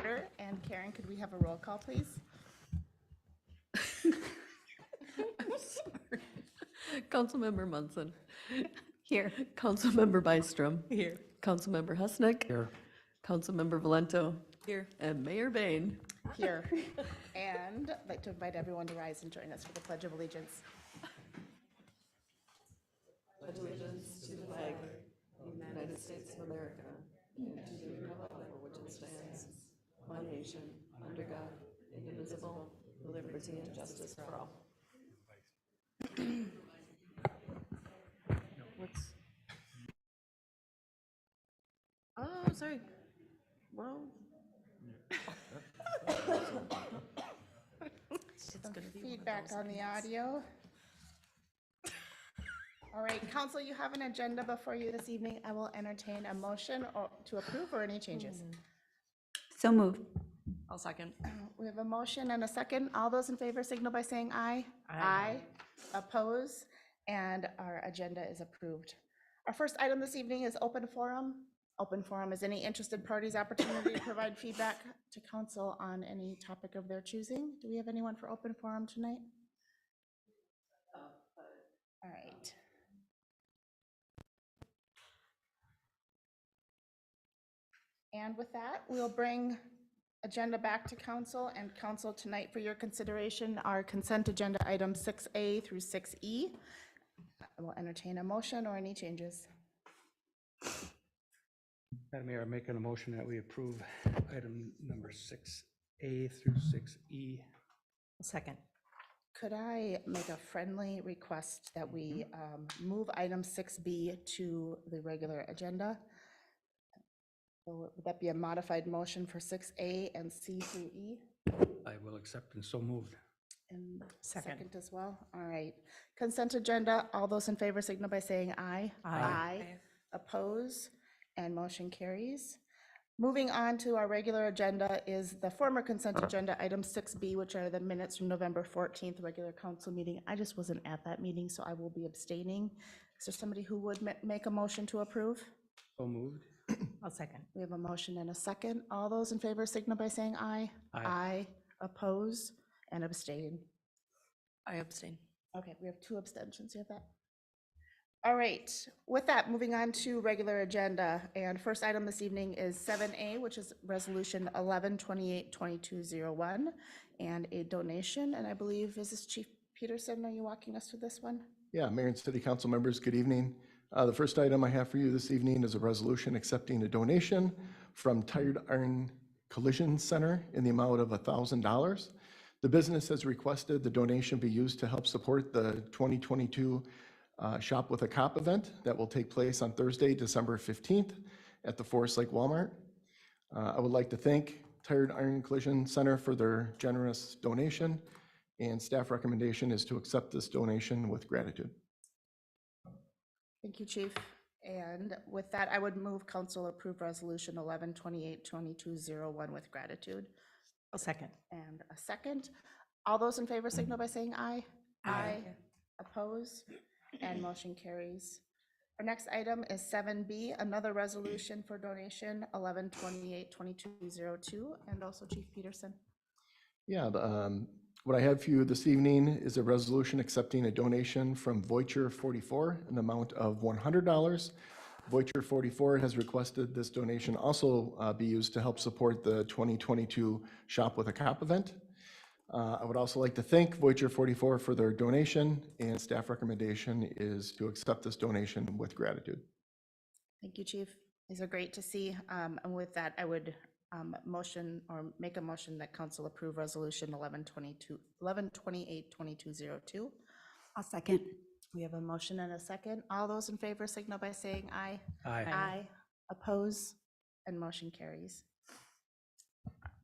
order. And Karen, could we have a roll call, please? Councilmember Munson. Here. Councilmember Byström. Here. Councilmember Husnick. Here. Councilmember Valento. Here. And Mayor Bain. Here. And I'd like to invite everyone to rise and join us for the Pledge of Allegiance. Pledge allegiance to the flag of the United States of America and to the republic for which it stands, one nation, under God, indivisible, with liberty and justice for all. What's? Oh, sorry. Well. Some feedback on the audio. All right, council, you have an agenda before you this evening. I will entertain a motion to approve or any changes. So moved. I'll second. We have a motion and a second. All those in favor signal by saying aye. Aye. Oppose, and our agenda is approved. Our first item this evening is open forum. Open forum is any interested party's opportunity to provide feedback to council on any topic of their choosing. Do we have anyone for open forum tonight? All right. And with that, we'll bring agenda back to council, and council tonight for your consideration are consent agenda items 6A through 6E. I will entertain a motion or any changes. Madam Mayor, I'm making a motion that we approve item number 6A through 6E. Second. Could I make a friendly request that we move item 6B to the regular agenda? So would that be a modified motion for 6A and C through E? I will accept and so moved. And Second. second as well. All right. Consent agenda, all those in favor signal by saying aye. Aye. Oppose, and motion carries. Moving on to our regular agenda is the former consent agenda, item 6B, which are the minutes from November 14th, regular council meeting. I just wasn't at that meeting, so I will be abstaining. Is there somebody who would make a motion to approve? So moved. I'll second. We have a motion and a second. All those in favor signal by saying aye. Aye. Oppose, and abstain. I abstain. Okay, we have 2 abstentions. You have that? All right, with that, moving on to regular agenda. And first item this evening is 7A, which is resolution 11/28/2201, and a donation. And I believe, is this Chief Peterson? Are you walking us through this one? Yeah, Mayor and City Council members, good evening. The first item I have for you this evening is a resolution accepting a donation from Tired Iron Collision Center in the amount of $1,000. The business has requested the donation be used to help support the 2022 Shop with a Cop event that will take place on Thursday, December 15th at the Forest Lake Walmart. I would like to thank Tired Iron Collision Center for their generous donation, and staff recommendation is to accept this donation with gratitude. Thank you, Chief. And with that, I would move council approve resolution 11/28/2201 with gratitude. I'll second. And a second. All those in favor signal by saying aye. Aye. Oppose, and motion carries. Our next item is 7B, another resolution for donation 11/28/2202, and also Chief Peterson. Yeah, what I have for you this evening is a resolution accepting a donation from Voyager 44 in the amount of $100. Voyager 44 has requested this donation also be used to help support the 2022 Shop with a Cop event. I would also like to thank Voyager 44 for their donation, and staff recommendation is to accept this donation with gratitude. Thank you, Chief. These are great to see. And with that, I would motion or make a motion that council approve resolution 11/28/2202. I'll second. We have a motion and a second. All those in favor signal by saying aye. Aye. Oppose, and motion carries.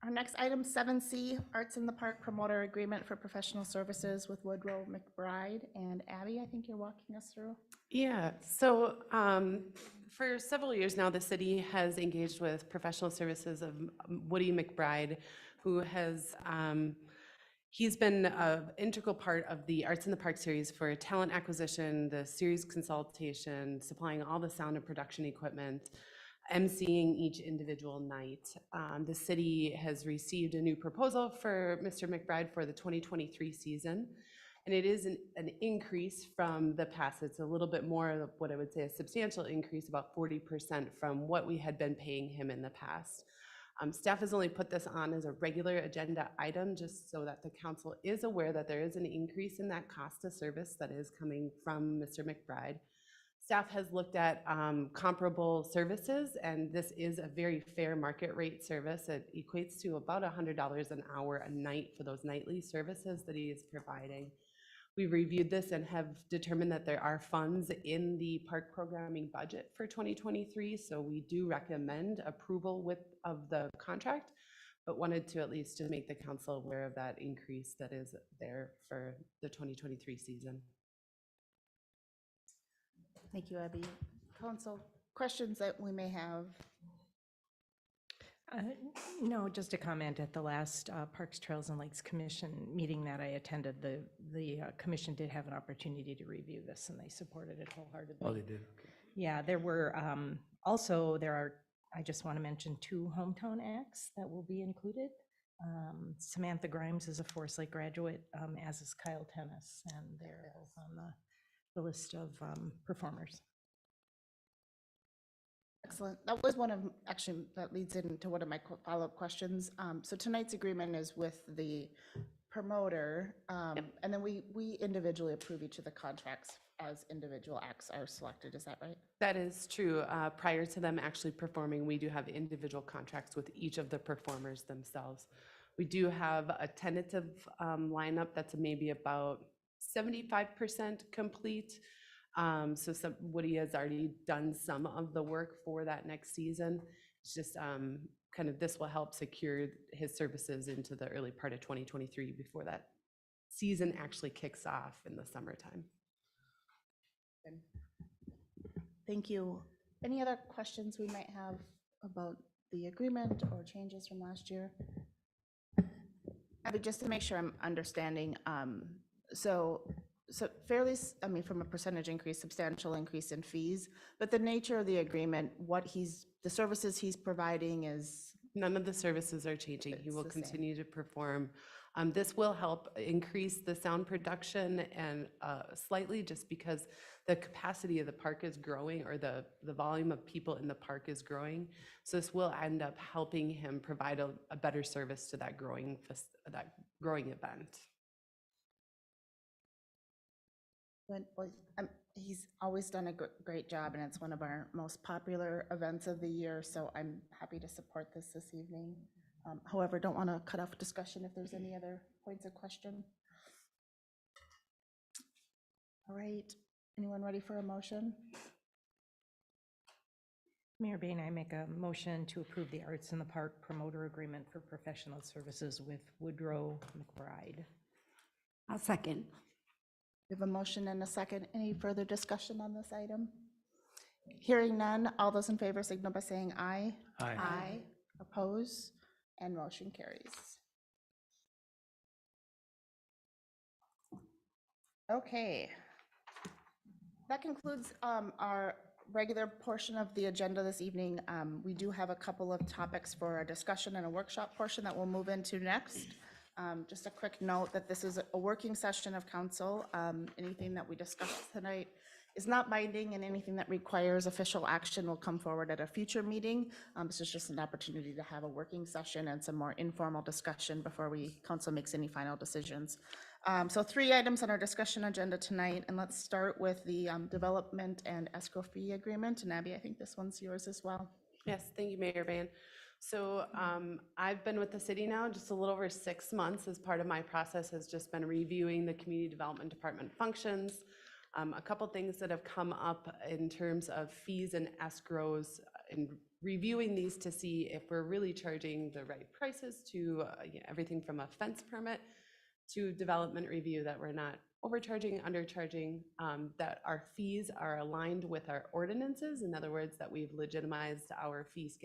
Our next item, 7C, Arts in the Park Promoter Agreement for Professional Services with Woodrow McBride. And Abby, I think you're walking us through. Yeah, so for several years now, the city has engaged with professional services of Woody McBride, who has, he's been an integral part of the Arts in the Park series for talent acquisition, the series consultation, supplying all the sound and production equipment. emceeing each individual night. The city has received a new proposal for Mr. McBride for the 2023 season. And it is an increase from the past. It's a little bit more of what I would say a substantial increase, about 40% from what we had been paying him in the past. Staff has only put this on as a regular agenda item just so that the council is aware that there is an increase in that cost of service that is coming from Mr. McBride. Staff has looked at comparable services, and this is a very fair market rate service. It equates to about $100 an hour a night for those nightly services that he is providing. We've reviewed this and have determined that there are funds in the park programming budget for 2023, so we do recommend approval of the contract, but wanted to at least to make the council aware of that increase that is there for the 2023 season. Thank you, Abby. Council, questions that we may have? No, just a comment. At the last Parks, Trails, and Lakes Commission meeting that I attended, the commission did have an opportunity to review this, and they supported it wholeheartedly. Oh, they did, okay. Yeah, there are, I just want to mention 2 hometown acts that will be included. Samantha Grimes is a Forest Lake graduate, as is Kyle Tennis, and they're both on the list of performers. Excellent. That was one of, actually, that leads into one of my follow-up questions. So tonight's agreement is with the promoter, and then we individually approve each of the contracts as individual acts are selected. Is that right? That is true. Prior to them actually performing, we do have individual contracts with each of the performers themselves. We do have a tentative lineup that's maybe about 75% complete. So Woody has already done some of the work for that next season. It's just kind of this will help secure his services into the early part of 2023 before that season actually kicks off in the summertime. Thank you. Any other questions we might have about the agreement or changes from last year? Abby, just to make sure I'm understanding, so fairly, I mean, from a percentage increase, substantial increase in fees, but the nature of the agreement, the services he's providing is? None of the services are changing. He It's will the same. continue to perform. This will help increase the sound production and slightly just because the capacity of the park is growing, or the volume of people in the park is growing. So this will end up helping him provide a better service to that growing event. He's always done a great job, and it's one of our most popular events of the year, so I'm happy to support this evening. However, don't want to cut off discussion if there's any other points of question. All right, anyone ready for a motion? Mayor Bain, I make a motion to approve the Arts in the Park promoter agreement for professional services with Woodrow McBride. I'll second. We have a motion and a second. Any further discussion on this item? Hearing none, all those in favor signal by saying aye. Aye. Aye. Oppose, and motion carries. Okay. That concludes our regular portion of the agenda this evening. We do have a couple of topics for a discussion and a workshop portion that we'll move into next. Just a quick note that this is a working session of council. Anything that we discussed tonight is not binding, and anything that requires official action will come forward at a future meeting. This is just an opportunity to have a working session and some more informal discussion before council makes any final decisions. So 3 items on our discussion agenda tonight, and let's start with the development and escrow fee agreement. And Abby, I think this one's yours as well. Yes, thank you, Mayor Ban. So I've been with the city now just a little over 6 months. As part of my process has just been reviewing the community development department functions. A couple things that have come up in terms of fees and escrows, and reviewing these to see if we're really charging the right prices to everything from a fence permit to development review, that we're not overcharging, undercharging, that our fees are aligned with our ordinances. In other words, that we've legitimized our fees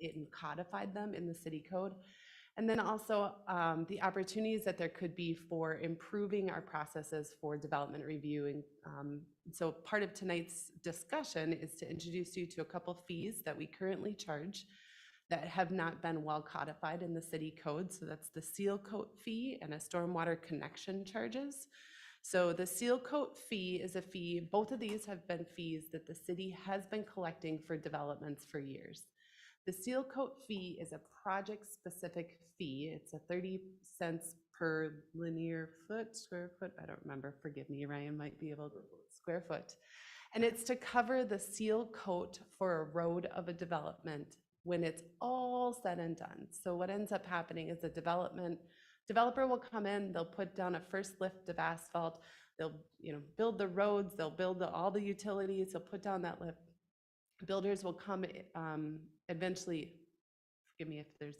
and codified them in the city code. And then also the opportunities that there could be for improving our processes for development review. And so part of tonight's discussion is to introduce you to a couple fees that we currently charge that have not been well codified in the city code. So that's the seal coat fee and a stormwater connection charges. So the seal coat fee is a fee, both of these have been fees that the city has been collecting for developments for years. The seal coat fee is a project-specific fee. It's a 30 cents per linear foot, square foot, I don't remember, forgive me, Ryan might be able to, square foot. And it's to cover the seal coat for a road of a development when it's all said and done. So what ends up happening is the developer will come in, they'll put down a first lift of asphalt, they'll build the roads, they'll build all the utilities, they'll put down that lift. Builders will come eventually, forgive me if there's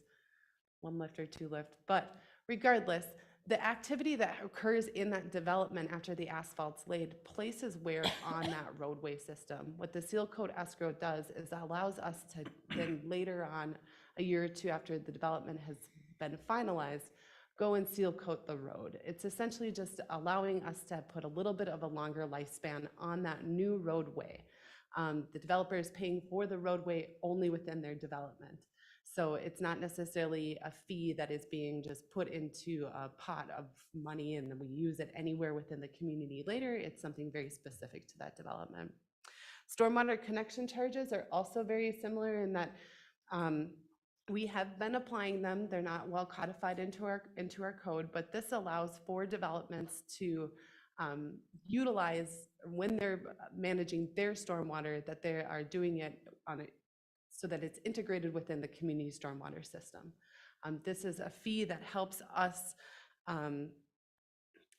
one lift or two lift, but regardless, the activity that occurs in that development after the asphalt's laid places wear on that roadway system. What the seal coat escrow does is allows us to then later on, a year or two after the development has been finalized, go and seal coat the road. It's essentially just allowing us to put a little bit of a longer lifespan on that new roadway. The developer is paying for the roadway only within their development. So it's not necessarily a fee that is being just put into a pot of money and then we use it anywhere within the community later. It's something very specific to that development. Stormwater connection charges are also very similar in that we have been applying them. They're not well codified into our code, but this allows for developments to utilize when they're managing their stormwater, that they are doing it on a so that it's integrated within the community stormwater system. This is a fee that helps us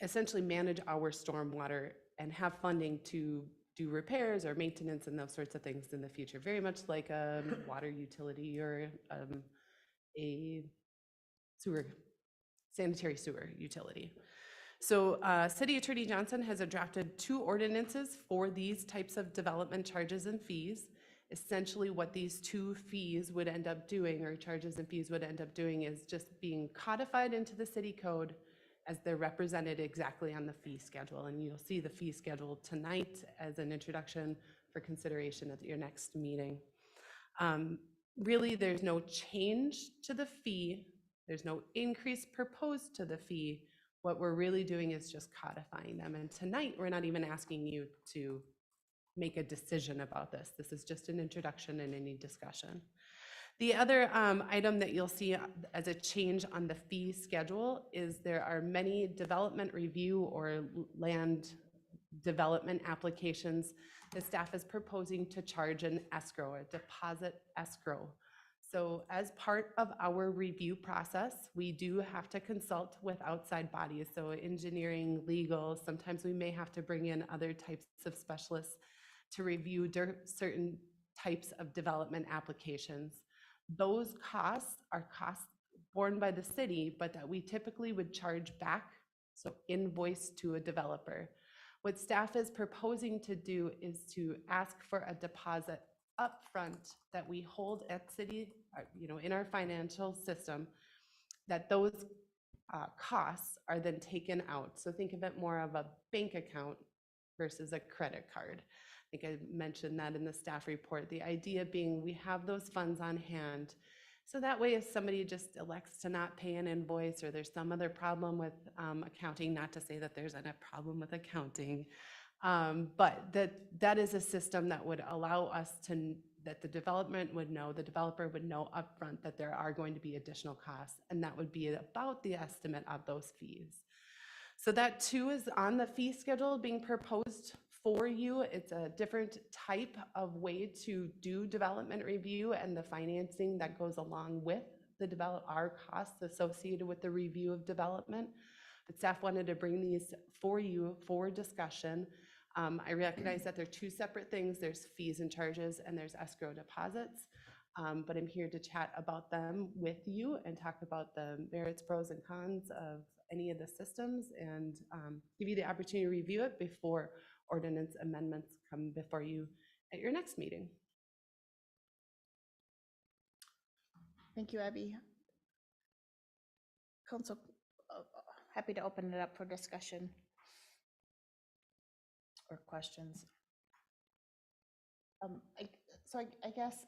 essentially manage our stormwater and have funding to do repairs or maintenance and those sorts of things in the future, very much like a water utility or a sanitary sewer utility. So City Attorney Johnson has drafted 2 ordinances for these types of development charges and fees. Essentially what these 2 fees would end up doing, or charges and fees would end up doing, is just being codified into the city code as they're represented exactly on the fee schedule. And you'll see the fee schedule tonight as an introduction for consideration at your next meeting. Really, there's no change to the fee. There's no increase proposed to the fee. What we're really doing is just codifying them. And tonight, we're not even asking you to make a decision about this. This is just an introduction and any discussion. The other item that you'll see as a change on the fee schedule is there are many development review or land development applications the staff is proposing to charge an escrow, a deposit escrow. So as part of our review process, we do have to consult with outside bodies. So engineering, legal, sometimes we may have to bring in other types of specialists to review certain types of development applications. Those costs are costs borne by the city, but that we typically would charge back, so invoice to a developer. What staff is proposing to do is to ask for a deposit upfront that we hold at city, in our financial system, that those costs are then taken out. So think of it more of a bank account versus a credit card. I think I mentioned that in the staff report. The idea being we have those funds on hand. So that way, if somebody just elects to not pay an invoice or there's some other problem with accounting, not to say that there's a problem with accounting, but that is a system that would allow us to, that the development would know, the developer would know upfront that there are going to be additional costs, and that would be about the estimate of those fees. So that too is on the fee schedule being proposed for you. It's a different type of way to do development review and the financing that goes along with our costs associated with the review of development. But staff wanted to bring these for you for discussion. I recognize that they're 2 separate things. There's fees and charges and there's escrow deposits. But I'm here to chat about them with you and talk about the merits, pros, and cons of any of the systems and give you the opportunity to review it before ordinance amendments come before you at your next meeting. Thank you, Abby. council, happy to open it up for discussion or questions. I guess,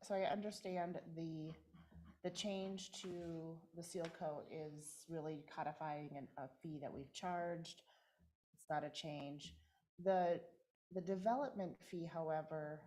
so I understand the change to the seal coat is really codifying a fee that we've charged. It's not a change. The development fee, however,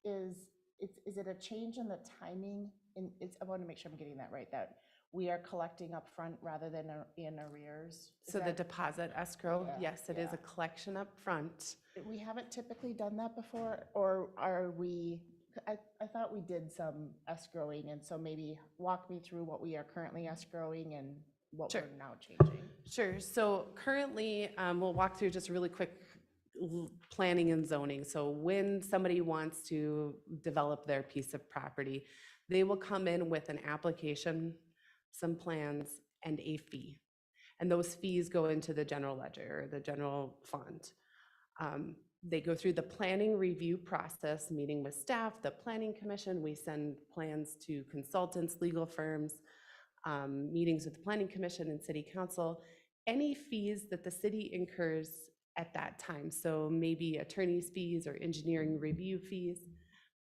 is it a change in the timing? I want to make sure I'm getting that right, that we are collecting upfront rather than in arrears? Is So the that- deposit escrow, Yeah, yes, it is yeah. a collection up front. We haven't typically done that before, or are we, I thought we did some escrowing, and so maybe walk me through what we are currently escrowing and what Sure. we're now changing. Sure, so currently, we'll walk through just really quick planning and zoning. So when somebody wants to develop their piece of property, they will come in with an application, some plans, and a fee. And those fees go into the general ledger or the general fund. They go through the planning review process, meeting with staff, the planning commission. We send plans to consultants, legal firms, meetings with the planning commission and city council. Any fees that the city incurs at that time, so maybe attorney's fees or engineering review fees,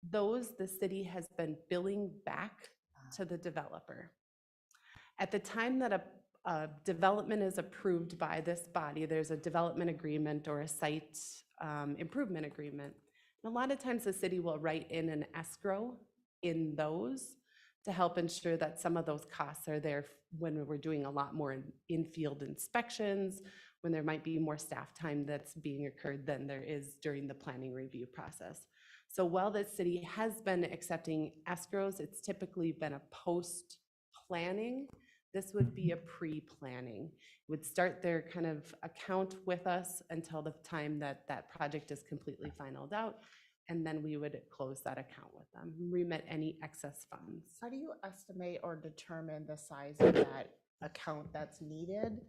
those the city has been billing back to the developer. At the time that a development is approved by this body, there's a development agreement or a site improvement agreement. And a lot of times the city will write in an escrow in those to help ensure that some of those costs are there when we're doing a lot more in-field inspections, when there might be more staff time that's being incurred than there is during the planning review process. So while the city has been accepting escrows, it's typically been a post-planning. This would be a pre-planning. Would start their kind of account with us until the time that that project is completely finalized out, and then we would close that account with them, remit any excess funds. How do you estimate or determine the size of that account that's needed?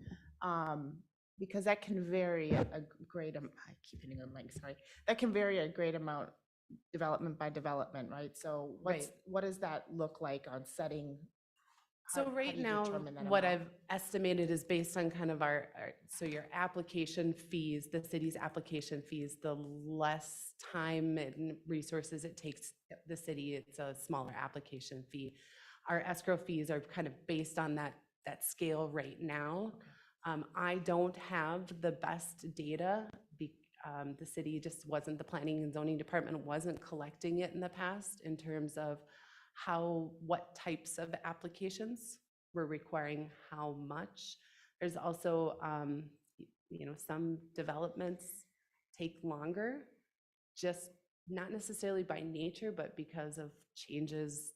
Because that can vary a great, I keep hitting on mic, sorry. That can vary a great amount, development by development, right? So Right. what does that look like on setting? So How right do you now, determine that what amount? I've estimated is based on kind of so your application fees, the city's application fees, the less time and resources it takes the city, it's a smaller application fee. Our escrow fees are kind of based on that scale right now. I don't have the best data. The city just wasn't, the planning and zoning department wasn't collecting it in the past in terms of what types of applications were requiring how much. There's also, some developments take longer, just not necessarily by nature, but because of changes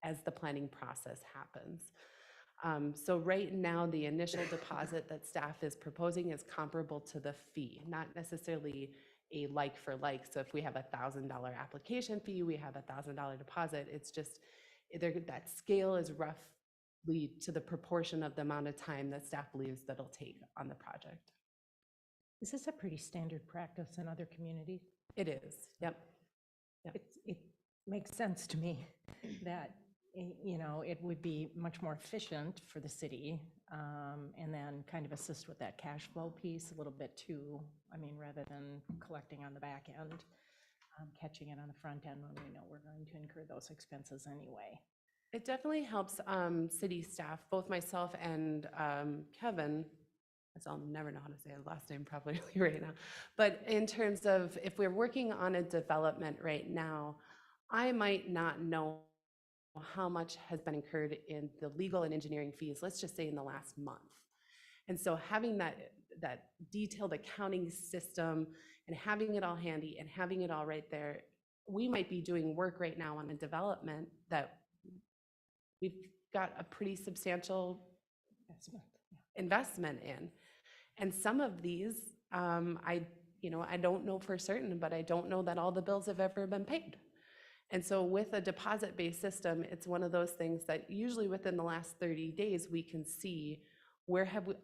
as the planning process happens. So right now, the initial deposit that staff is proposing is comparable to the fee, not necessarily a like for like. So if we have $1,000 application fee, we have $1,000 deposit. It's just that scale is roughly to the proportion of the amount of time that staff believes that it'll take on the project. Is this a pretty standard practice in other communities? It is, yep. It makes sense to me that, it would be much more efficient for the city, and then kind of assist with that cash flow piece a little bit too. I mean, rather than collecting on the back end, catching it on the front end when we know we're going to incur those expenses anyway. It definitely helps city staff, both myself and Kevin, as I'll never know how to say his last name properly right now. But in terms of if we're working on a development right now, I might not know how much has been incurred in the legal and engineering fees, let's just say in the last month. And so having that detailed accounting system and having it all handy and having it all right there, we might be doing work right now on a development that we've got a pretty substantial investment in. And some of these, I don't know for certain, but I don't know that all the bills have ever been paid. And so with a deposit-based system, it's one of those things that usually within the last 30 days, we can see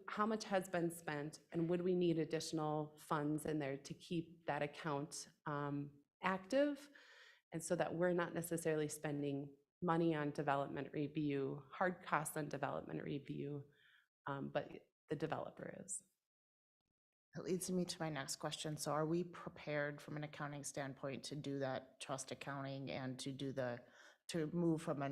how much has been spent and would we need additional funds in there to keep that account active, and so that we're not necessarily spending money on development review, hard costs on development review, but the developer is. That leads me to my next question. So are we prepared from an accounting standpoint to do that trust accounting and to move from a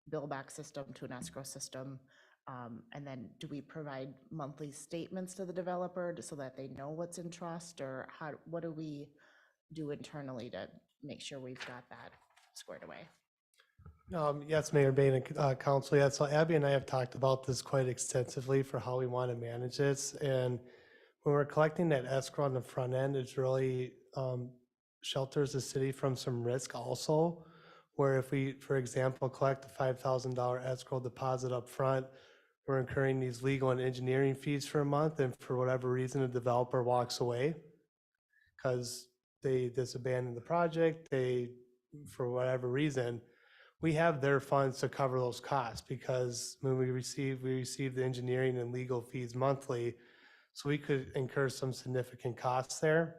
bill back system to an escrow system? And then do we provide monthly statements to the developer so that they know what's in trust, or what do we do internally to make sure we've got that squared away? Yes, Mayor Bain and Council. Yeah, so Abby and I have talked about this quite extensively for how we want to manage this. And when we're collecting that escrow on the front end, it's really shelters the city from some risk also. Where if we, for example, collect a $5,000 escrow deposit up front, we're incurring these legal and engineering fees for a month, and for whatever reason, the developer walks away because they disabandon the project, for whatever reason, we have their funds to cover those costs, because when we receive the engineering and legal fees monthly, so we could incur some significant costs there.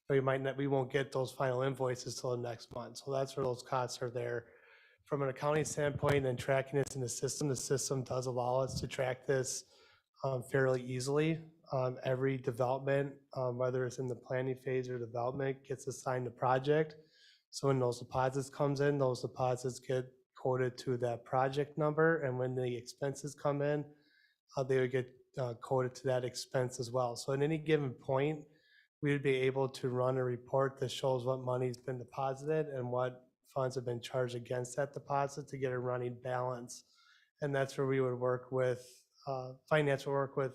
But we won't get those final invoices till the next month. So that's where those costs are there. From an accounting standpoint and tracking this in the system does allow us to track this fairly easily. Every development, whether it's in the planning phase or development, gets assigned a project. So when those deposits comes in, those deposits get coded to that project number, and when the expenses come in, they would get coded to that expense as well. So at any given point, we would be able to run a report that shows what money's been deposited and what funds have been charged against that deposit to get a running balance. And that's where we would work with finance, will work with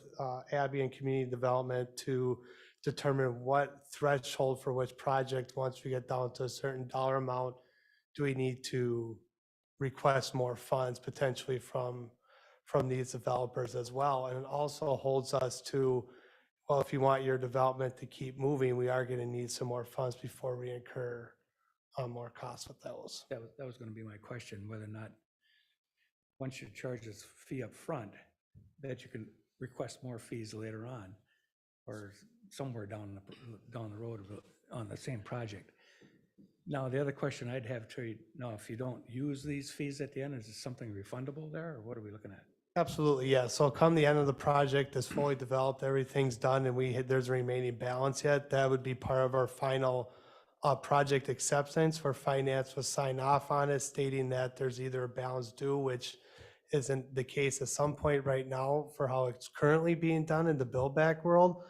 Abby and community development to determine what threshold for which project, once we get down to a certain dollar amount, do we need to request more funds potentially from these developers as well. And it also holds us to, well, if you want your development to keep moving, we are going to need some more funds before we incur more costs with those. That was going to be my question, whether or not, once you charge this fee up front, that you can request more fees later on, or somewhere down the road on the same project. Now, the other question I'd have, Terry, now, if you don't use these fees at the end, is it something refundable there, or what are we looking at? Absolutely, yeah. So come the end of the project, it's fully developed, everything's done, and there's a remaining balance yet, that would be part of our final project acceptance, where finance will sign off on it, stating that there's either a balance due, which isn't the case at some point right now for how it's currently being done in the build back world,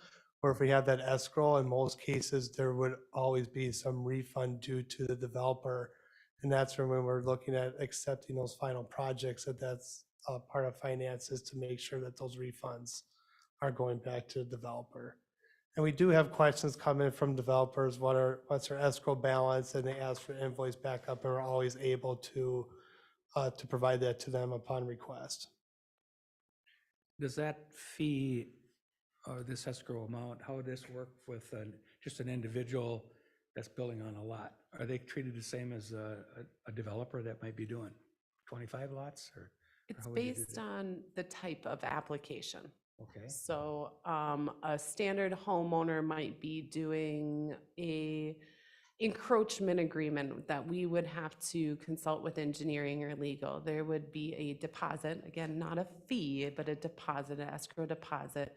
or if we have that escrow, in most cases, there would always be some refund due to the developer. And that's when we're looking at accepting those final projects, that's part of finances, to make sure that those refunds are going back to the developer. And we do have questions coming from developers, what's their escrow balance, and they ask for invoice backup, and we're always able to provide that to them upon request. Does that fee or this escrow amount, how would this work with just an individual that's building on a lot? Are they treated the same as a developer that might be doing 25 lots, or? It's how would you do based that? on the type of application. Okay, So a standard homeowner might be doing a encroachment agreement that we would have to consult with engineering or legal. There would be a deposit, again, not a fee, but a deposit, an escrow deposit.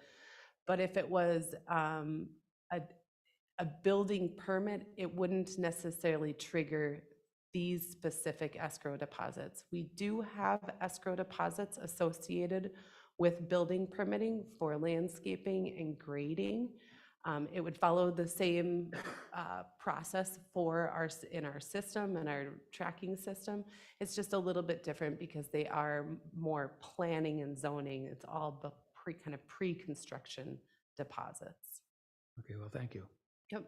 But if it was a building permit, it wouldn't necessarily trigger these specific escrow deposits. We do have escrow deposits associated with building permitting for landscaping and grading. It would follow the same process in our system and our tracking system. It's just a little bit different because they are more planning and zoning. It's all the kind of pre-construction deposits. okay, well, thank you. Yep.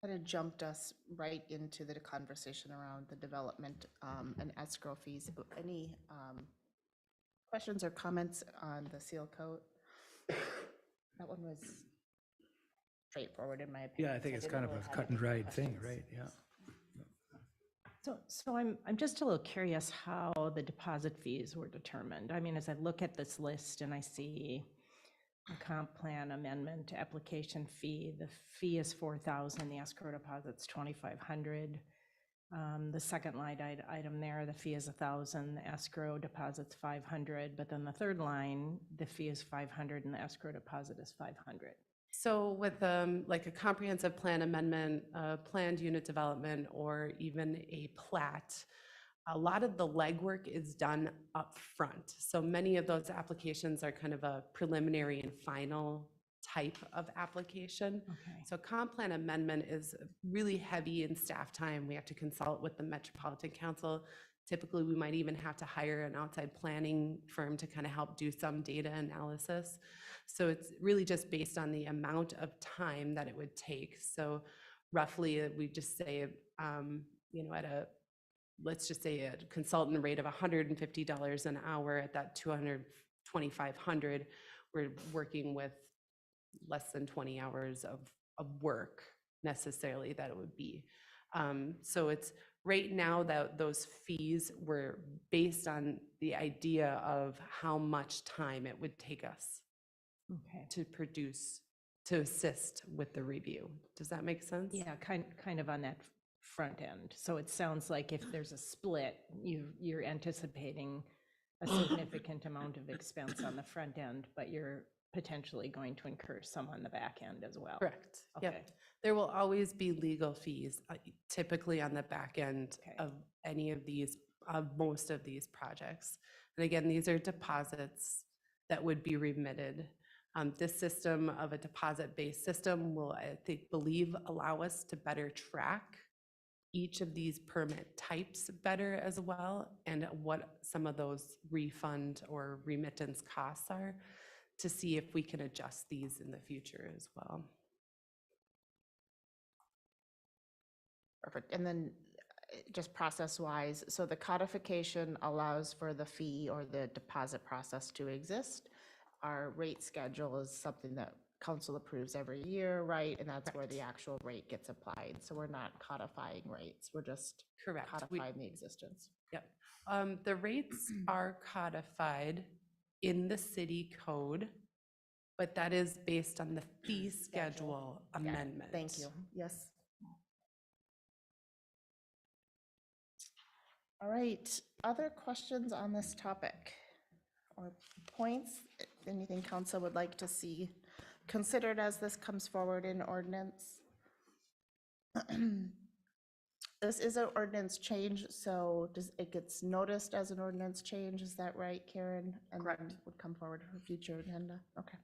That had jumped us right into the conversation around the development and escrow fees. Any questions or comments on the seal coat? That one was straightforward in my opinion. Yeah, I think so it's didn't kind of really a have cut and any dried thing, questions. right? Yeah. So I'm just a little curious how the deposit fees were determined. I mean, as I look at this list and I see a comp plan amendment application fee. The fee is 4,000, the escrow deposit's 2,500. The second line item there, the fee is 1,000, the escrow deposit's 500, but then the third line, the fee is 500 and the escrow deposit is 500. So with like a comprehensive plan amendment, planned unit development, or even a plat, a lot of the legwork is done up front. So many of those applications are kind of a preliminary and final type of application. Okay. So comp plan amendment is really heavy in staff time. We have to consult with the Metropolitan Council. Typically, we might even have to hire an outside planning firm to kind of help do some data analysis. So it's really just based on the amount of time that it would take. So roughly, we just say, you know, let's just say a consultant rate of $150 an hour at that $2,500, we're working with less than 20 hours of work necessarily that it would be. So it's right now that those fees were based on the idea of how much time it would take us Okay. to produce, to assist with the review. Does that make sense? Yeah, kind of on that front end. So it sounds like if there's a split, you're anticipating a significant amount of expense on the front end, but you're potentially going to incur some on the back end as well. Correct. Okay. Yep. There will always be legal fees, typically on the back end Okay. of any of these, of most of these projects. And again, these are deposits that would be remitted. This system of a deposit-based system will, I believe, allow us to better track each of these permit types better as well, and what some of those refund or remittance costs are, to see if we can adjust these in the future as well. Perfect. And then just process-wise, so the codification allows for the fee or the deposit process to exist. Our rate schedule is something that council approves every year, right? And that's where the actual rate gets applied. So we're not codifying rates, we're just Correct. codifying the existence. Yep. The rates are codified in the city code, but that is based on the fee schedule Got it. amendment. Thank you. Yes. All right, other questions on this topic or points? Anything council would like to see considered as this comes forward in ordinance? This is an ordinance change, so it gets noticed as an ordinance change, is that right, Karen? And Correct. then would come forward for future agenda, okay.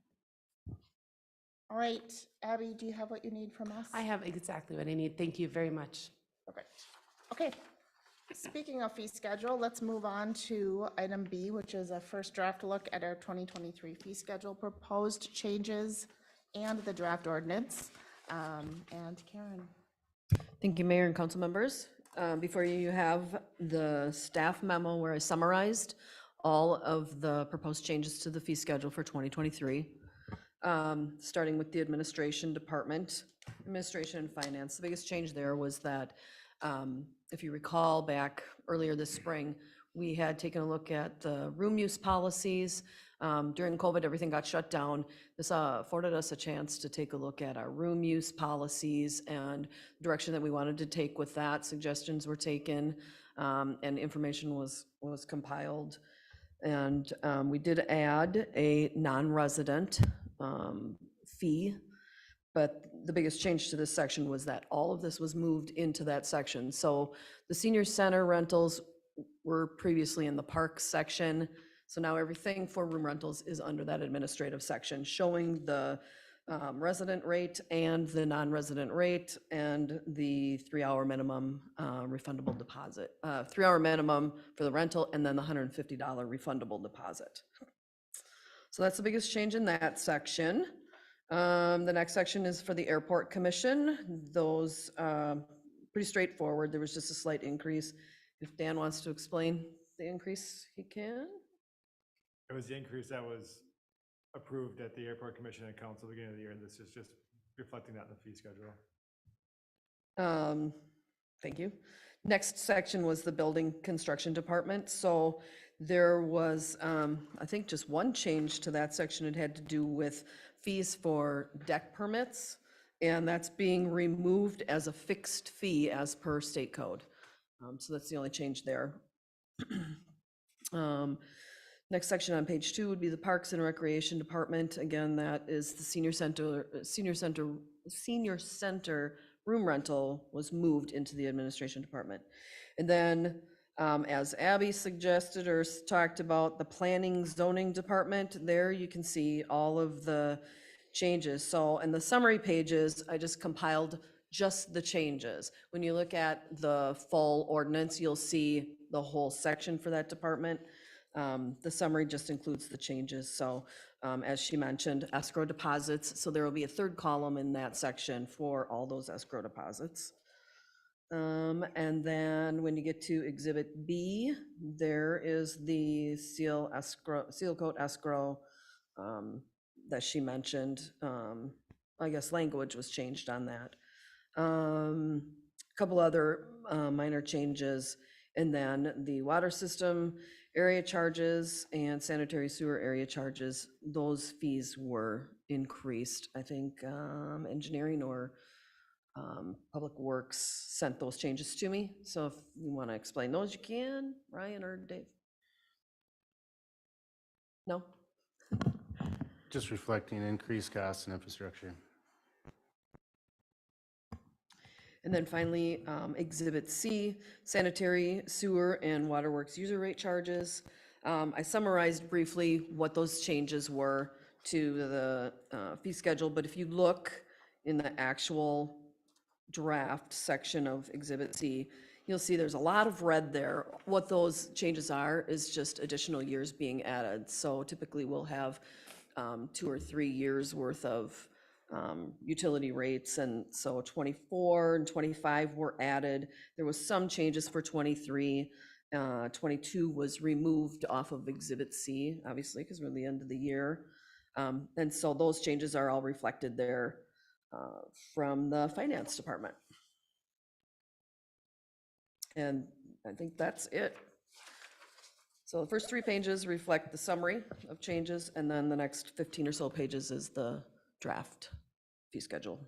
All right, Abby, do you have what you need from us? I have exactly what I need. Thank you very much. Perfect. Okay. Speaking of fee schedule, let's move on to item B, which is a first draft look at our 2023 fee schedule, proposed changes, and the draft ordinance. And Karen. Thank you, Mayor and council members. Before you have the staff memo where I summarized all of the proposed changes to the fee schedule for 2023. Starting with the administration department, administration and finance. The biggest change there was that, if you recall back earlier this spring, we had taken a look at the room use policies. During COVID, everything got shut down. This afforded us a chance to take a look at our room use policies and direction that we wanted to take with that. Suggestions were taken, and information was compiled. And we did add a non-resident fee, but the biggest change to this section was that all of this was moved into that section. So the senior center rentals were previously in the park section. So now everything for room rentals is under that administrative section, showing the resident rate and the non-resident rate and the 3-hour minimum refundable deposit, 3-hour minimum for the rental, and then the $150 refundable deposit. So that's the biggest change in that section. The next section is for the airport commission. Those pretty straightforward. There was just a slight increase. If Dan wants to explain the increase, he can. It was the increase that was approved at the airport commission and council beginning of the year, and this is just reflecting that in the fee schedule. Thank you. Next section was the building construction department. So There was, I think, just one change to that section. It had to do with fees for deck permits, and that's being removed as a fixed fee as per state code. So that's the only change there. Next section on page 2 would be the Parks and Recreation Department. Again, that is the senior center room rental was moved into the administration department. And then, as Abby suggested or talked about, the planning zoning department, there you can see all of the changes. So in the summary pages, I just compiled just the changes. When you look at the full ordinance, you'll see the whole section for that department. The summary just includes the changes. So as she mentioned, escrow deposits. So there will be a third column in that section for all those escrow deposits. And then when you get to Exhibit B, there is the seal coat escrow that she mentioned. I guess language was changed on that. A couple other minor changes. And then the water system area charges and sanitary sewer area charges, those fees were increased. I think engineering or Public Works sent those changes to me. So if you want to explain those, you can, Ryan or Dave. No? Just reflecting increased costs and infrastructure. And then finally, Exhibit C, sanitary, sewer, and waterworks user rate charges. I summarized briefly what those changes were to the fee schedule, but if you look in the actual draft section of Exhibit C, you'll see there's a lot of red there. What those changes are is just additional years being added. So typically we'll have 2 or 3 years worth of utility rates, and so 24 and 25 were added. There was some changes for 23. 22 was removed off of Exhibit C, obviously, because we're at the end of the year. And so those changes are all reflected there from the finance department. And I think that's it. So the first 3 pages reflect the summary of changes, and then the next 15 or so pages is the draft fee schedule.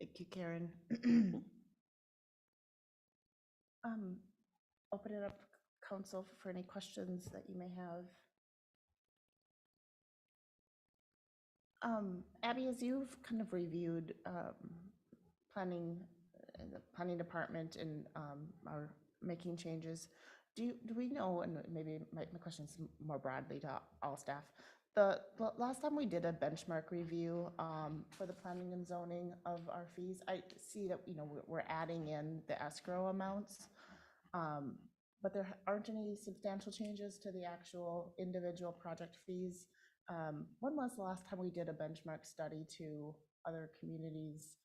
Thank you, Karen. Open it up, council, for any questions that you may have. Abby, as you've kind of reviewed planning, the planning department and are making changes, do we know, and maybe my question is more broadly to all staff, the last time we did a benchmark review for the planning and zoning of our fees, I see that, you know, we're adding in the escrow amounts, but there aren't any substantial changes to the actual individual project fees. When was the last time we did a benchmark study to other communities?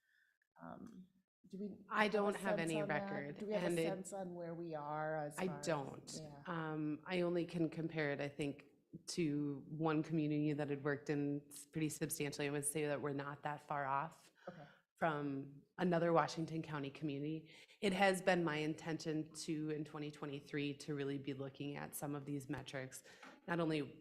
Do we? I don't a have sense any on that? record, Do we have and a it- sense on where we are as I far as- don't. Yeah. I only can compare it, I think, to one community that had worked in pretty substantially. I would say that we're not that far off Okay. from another Washington County community. It has been my intention to, in 2023, to really be looking at some of these metrics, not only,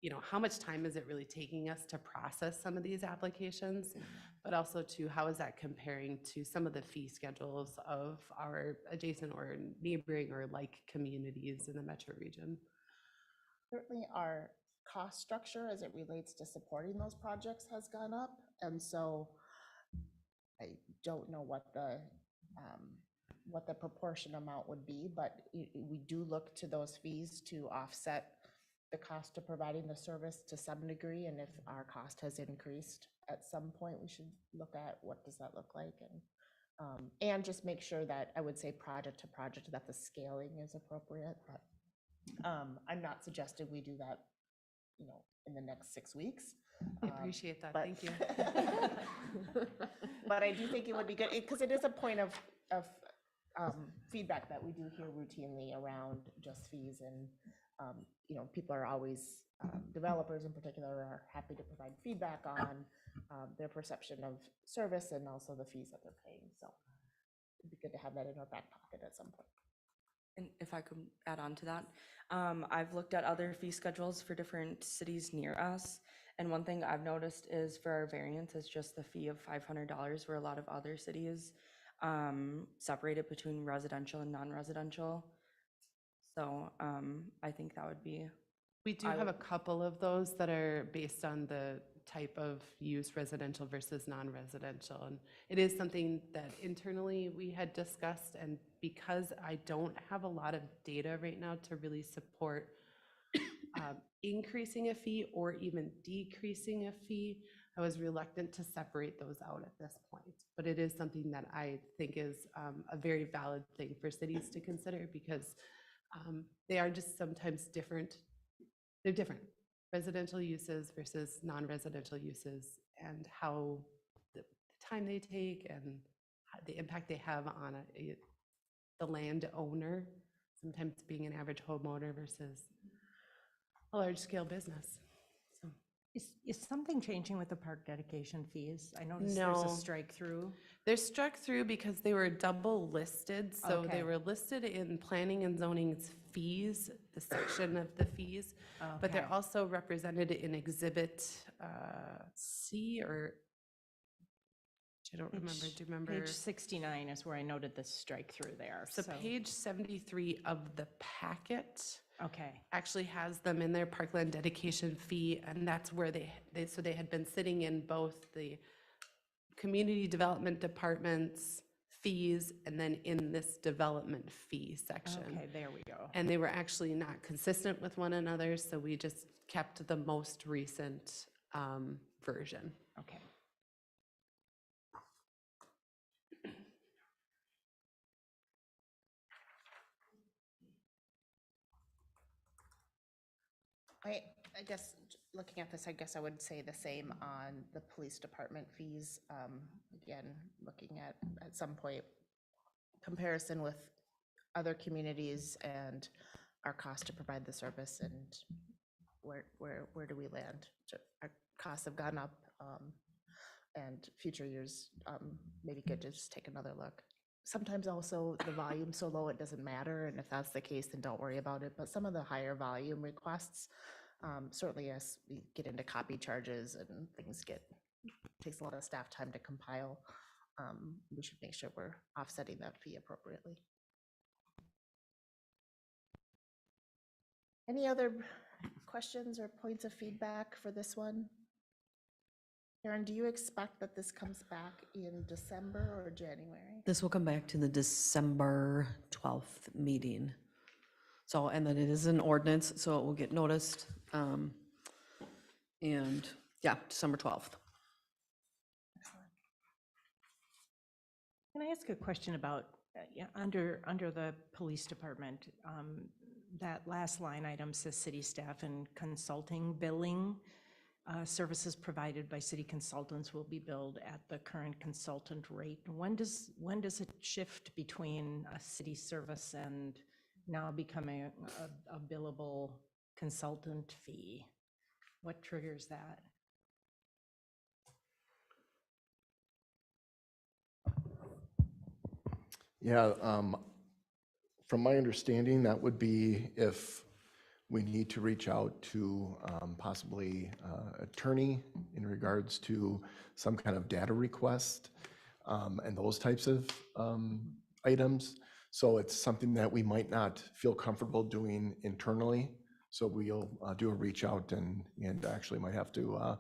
you know, how much time is it really taking us to process some of these applications, but also to how is that comparing to some of the fee schedules of our adjacent or neighboring or like communities in the metro region. Certainly our cost structure as it relates to supporting those projects has gone up. And so I don't know what the proportion amount would be, but we do look to those fees to offset the cost of providing the service to some degree. And if our cost has increased at some point, we should look at what does that look like, and just make sure that, I would say project to project, that the scaling is appropriate. But I'm not suggesting we do that, you know, in the next 6 weeks. I appreciate that, but- thank you. But I do think it would be good, because it is a point of feedback that we do hear routinely around just fees, and you know, people are always, developers in particular, are happy to provide feedback on their perception of service and also the fees that they're paying. So it'd be good to have that in our back pocket at some point. And if I could add on to that, I've looked at other fee schedules for different cities near us. And one thing I've noticed is for our variance is just the fee of $500, where a lot of other cities separate it between residential and non-residential. So I think that would be, We do have a couple of those that are based on the type of use, residential versus non-residential. And it is something that internally we had discussed, and because I don't have a lot of data right now to really support increasing a fee or even decreasing a fee, I was reluctant to separate those out at this point. But it is something that I think is a very valid thing for cities to consider, because they are just sometimes different. They're different, residential uses versus non-residential uses, and how the time they take and the impact they have on the landowner, sometimes being an average homeowner versus a large-scale business. So, Is something changing with the park dedication fees? I noticed there's a No. strike through. they're struck through because they were double listed. So Okay. they were listed in planning and zoning's fees, the section of the fees, but they're Okay. also represented in Exhibit C, or I don't remember. Do you remember? Page 69 is where I noted the strike through there. So page 73 of the packet Okay, actually has them in their parkland dedication fee, and that's where they had been sitting in both the community development department's fees and then in this development fee section. okay, there we go. And they were actually not consistent with one another, so we just kept the most recent version. Okay. I guess, looking at this, I guess I would say the same on the police department fees. Again, looking at some point, comparison with other communities and our cost to provide the service, and where do we land? Our costs have gone up, and future years, maybe good to just take another look. Sometimes also the volume's so low, it doesn't matter, and if that's the case, then don't worry about it. But some of the higher volume requests, certainly as we get into copy charges and things takes a lot of staff time to compile, we should make sure we're offsetting that fee appropriately. Any other questions or points of feedback for this one? Karen, do you expect that this comes back in December or January? This will come back to the December 12th meeting. So, and then it is an ordinance, so it will get noticed. And yeah, December 12th. Can I ask a question about, under the police department, that last line item says city staff and consulting billing. Services provided by city consultants will be billed at the current consultant rate. When does it shift between a city service and now becoming a billable consultant fee? What triggers that? Yeah, from my understanding, that would be if we need to reach out to possibly attorney in regards to some kind of data request and those types of items. So it's something that we might not feel comfortable doing internally. So we'll do a reach out and actually might have to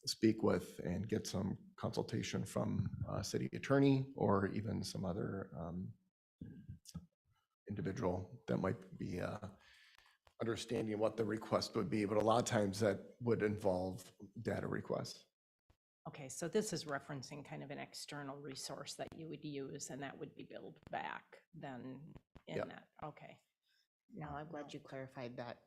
speak with and get some consultation from a city attorney or even some other individual that might be understanding what the request would be. But a lot of times that would involve data requests. Okay, so this is referencing kind of an external resource that you would use, and that would be billed back then in Yep. that, okay. No, I'm glad you clarified that.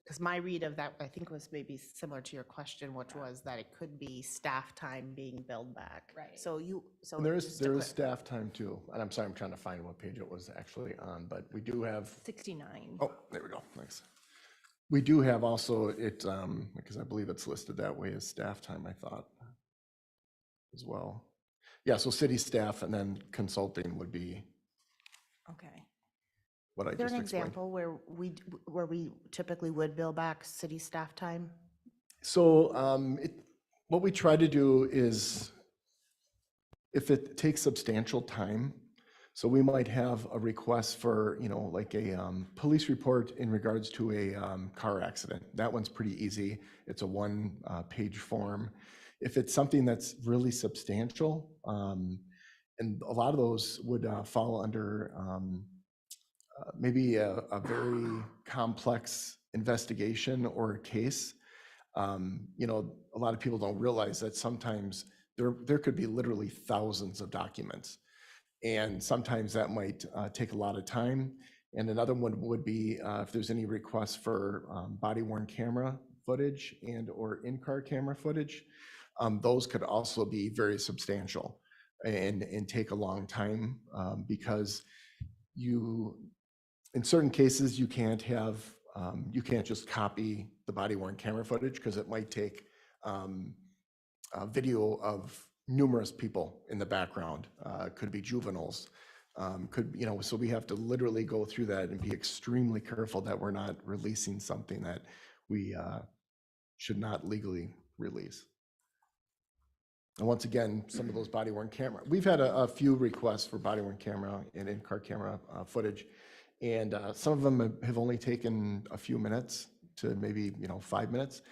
Because my read of that, I think, was maybe similar to your question, which was that it could be staff time being billed back. Right. So And there just to is clar- staff time too. And I'm sorry, I'm trying to find what page it was actually on, but we do have, 69. oh, there we go, thanks. We do have also it, because I believe it's listed that way as staff time, I thought, as well. Yeah, so city staff and then consulting would be Okay. what I Is there just an explained. example where we typically would bill back city staff time? So what we try to do is, if it takes substantial time, so we might have a request for, like a police report in regards to a car accident. That one's pretty easy. It's a one-page form. If it's something that's really substantial, and a lot of those would fall under maybe a very complex investigation or case. A lot of people don't realize that sometimes there could be literally thousands of documents. And sometimes that might take a lot of time. And another one would be if there's any requests for body worn camera footage and or in-car camera footage. Those could also be very substantial and take a long time because in certain cases, you can't just copy the body worn camera footage because it might take a video of numerous people in the background. Could be juveniles. So we have to literally go through that and be extremely careful that we're not releasing something that we should not legally release. And once again, some of those body worn camera, we've had a few requests for body worn camera and in-car camera footage. And some of them have only taken a few minutes to maybe 5 minutes.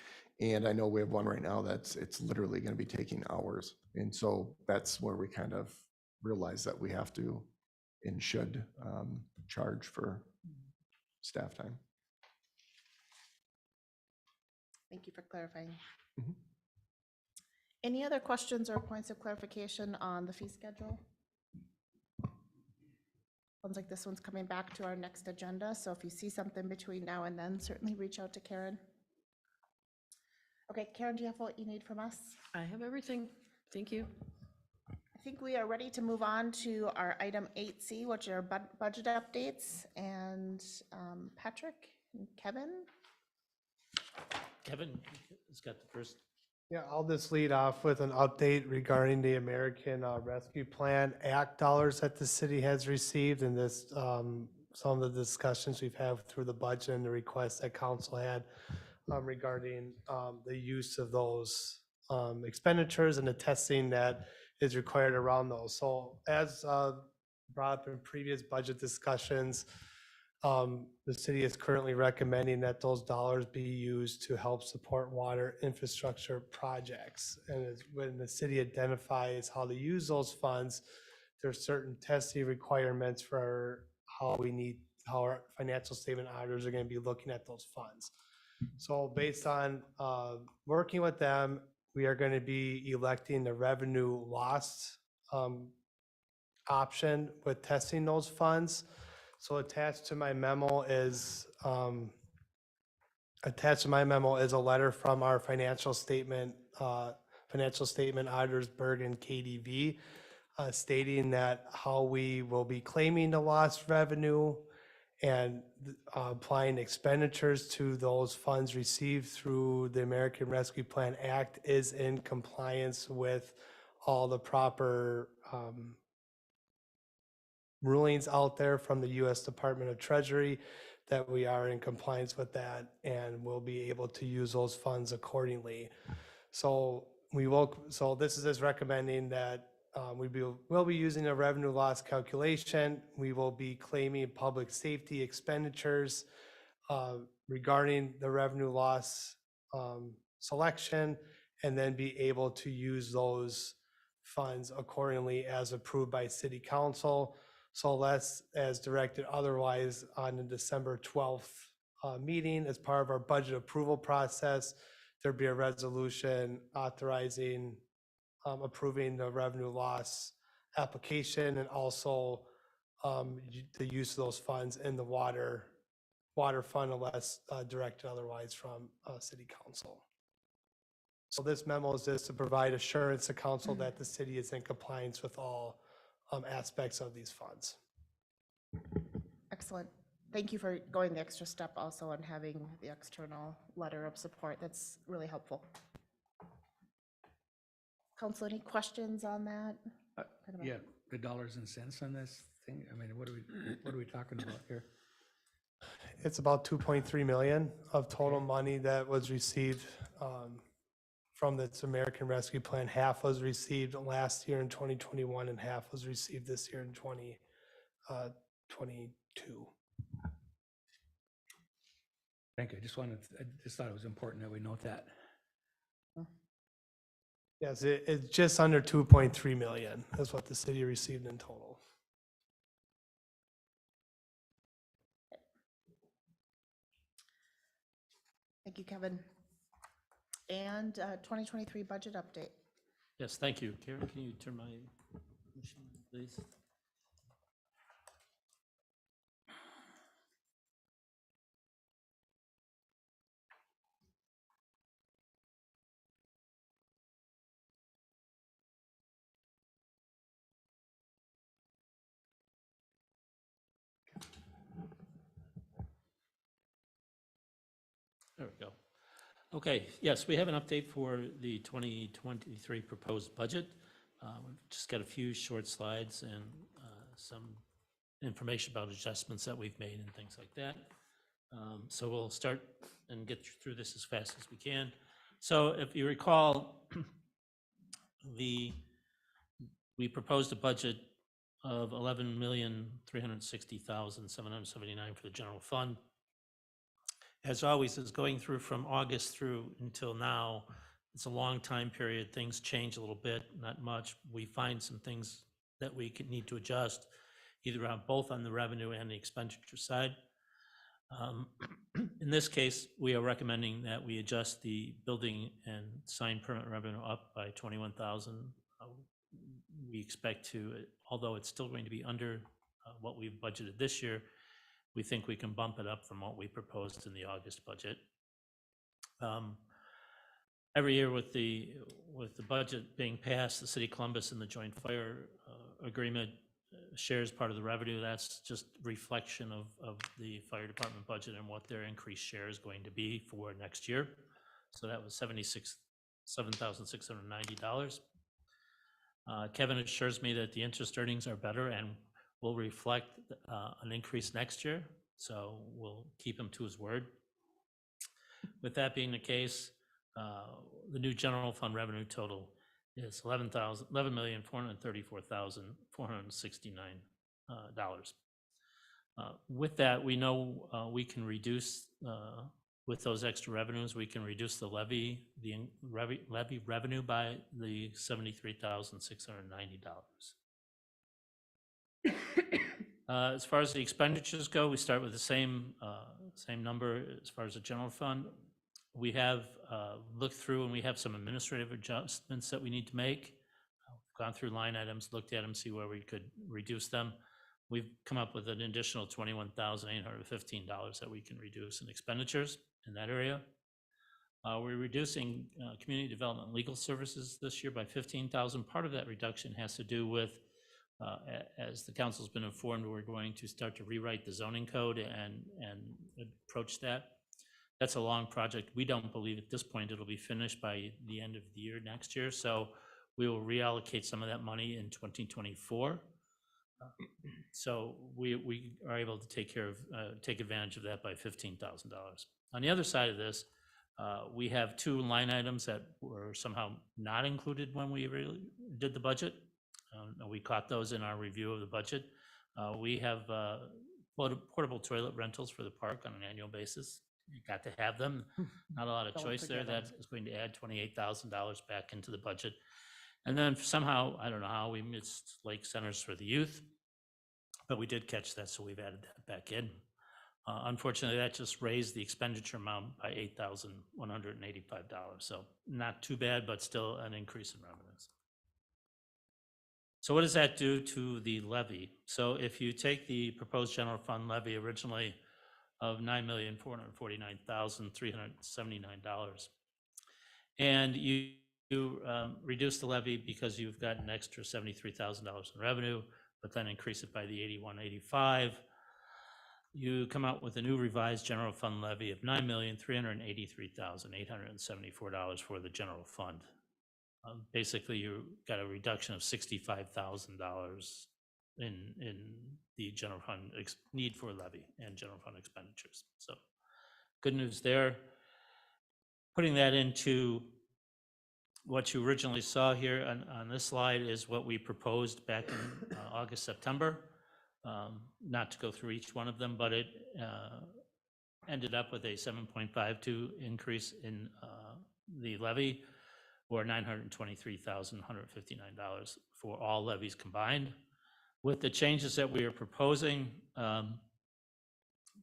And I know we have one right now it's literally going to be taking hours. And so that's where we kind of realize that we have to and should charge for staff time. Thank you for clarifying. Mhm. Any other questions or points of clarification on the fee schedule? Sounds like this one's coming back to our next agenda, so if you see something between now and then, certainly reach out to Karen. Okay, Karen, do you have what you need from us? I have everything. Thank you. I think we are ready to move on to our item 8C, which are budget updates. And Patrick and Kevin? Kevin has got the first. Yeah, I'll just lead off with an update regarding the American Rescue Plan Act dollars that the city has received, and this, some of the discussions we've had through the budget and the requests that council had regarding the use of those expenditures and the testing that is required around those. So as brought up in previous budget discussions, the city is currently recommending that those dollars be used to help support water infrastructure projects. And when the city identifies how to use those funds, there's certain testing requirements for how our financial statement auditors are going to be looking at those funds. So based on working with them, we are going to be electing the revenue loss option with testing those funds. So attached to my memo is a letter from our financial statement auditors, Berg and KDV, stating that how we will be claiming the lost revenue and applying expenditures to those funds received through the American Rescue Plan Act is in compliance with all the proper rulings out there from the U.S. Department of Treasury, that we are in compliance with that and will be able to use those funds accordingly. So this is just recommending that we'll be using a revenue loss calculation. We will be claiming public safety expenditures regarding the revenue loss selection, and then be able to use those funds accordingly as approved by City Council. So unless as directed otherwise on the December 12th meeting, as part of our budget approval process, there'd be a resolution authorizing approving the revenue loss application, and also the use of those funds in the water fund unless directed otherwise from City Council. So this memo is just to provide assurance to council that the city is in compliance with all aspects of these funds. Excellent. Thank you for going the extra step also and having the external letter of support. That's really helpful. Council, any questions on that? Yeah, the dollars and cents on this thing, I mean, what are we talking about here? It's about 2.3 million of total money that was received from this American Rescue Plan. Half was received last year in 2021 and half was received this year in 2022. Thank you, I just thought it was important that we note that. Yes, it's just under 2.3 million. That's what the city received in total. Thank you, Kevin. And 2023 budget update. Yes, thank you. Karen, can you turn my machine, please? There we go. Okay, yes, we have an update for the 2023 proposed budget. We've just got a few short slides and some information about adjustments that we've made and things like that. So we'll start and get through this as fast as we can. So if you recall, we proposed a budget of $11,360,779 for the general fund. As always, is going through from August through until now. It's a long time period. Things change a little bit, not much. We find some things that we could need to adjust, either on both on the revenue and the expenditure side. In this case, we are recommending that we adjust the building and sign permit revenue up by 21,000. We expect to, although it's still going to be under what we've budgeted this year, we think we can bump it up from what we proposed in the August budget. Every year with the budget being passed, the City of Columbus and the joint fire agreement shares part of the revenue. That's just reflection of the fire department budget and what their increased share is going to be for next year. So that was $7,690. Kevin assures me that the interest earnings are better and will reflect an increase next year, so we'll keep him to his word. With that being the case, the new general fund revenue total is $11,434,469. With that, we know we can reduce, with those extra revenues, we can reduce the levy revenue by the $73,690. As far as the expenditures go, we start with the same number as far as the general fund. We have looked through and we have some administrative adjustments that we need to make. We've gone through line items, looked at them, see where we could reduce them. We've come up with an additional $21,815 that we can reduce in expenditures in that area. We're reducing community development legal services this year by $15,000. Part of that reduction has to do with as the council's been informed, we're going to start to rewrite the zoning code and approach that. That's a long project. We don't believe at this point it'll be finished by the end of the year next year. So we will reallocate some of that money in 2024. So we are able to take advantage of that by $15,000. On the other side of this, we have two line items that were somehow not included when we really did the budget. We caught those in our review of the budget. We have portable toilet rentals for the park on an annual basis. You got to have them. Not a lot of choice there. That is going to add $28,000 back into the budget. And then somehow, I don't know how, we missed Lake Centers for the Youth, but we did catch that, so we've added that back in. Unfortunately, that just raised the expenditure amount by $8,185. So not too bad, but still an increase in revenues. So what does that do to the levy? So if you take the proposed general fund levy originally of $9,449,379, and you reduce the levy because you've got an extra $73,000 in revenue, but then increase it by the $81.85, you come out with a new revised general fund levy of $9,383,874 for the general fund. basically you got a reduction of $65,000 in the general fund need for levy and general fund expenditures. So good news there. Putting that into what you originally saw here on this slide is what we proposed back in August, September. Not to go through each one of them, but it ended up with a 7.52 increase in the levy, or $923,159 for all levies combined. With the changes that we are proposing,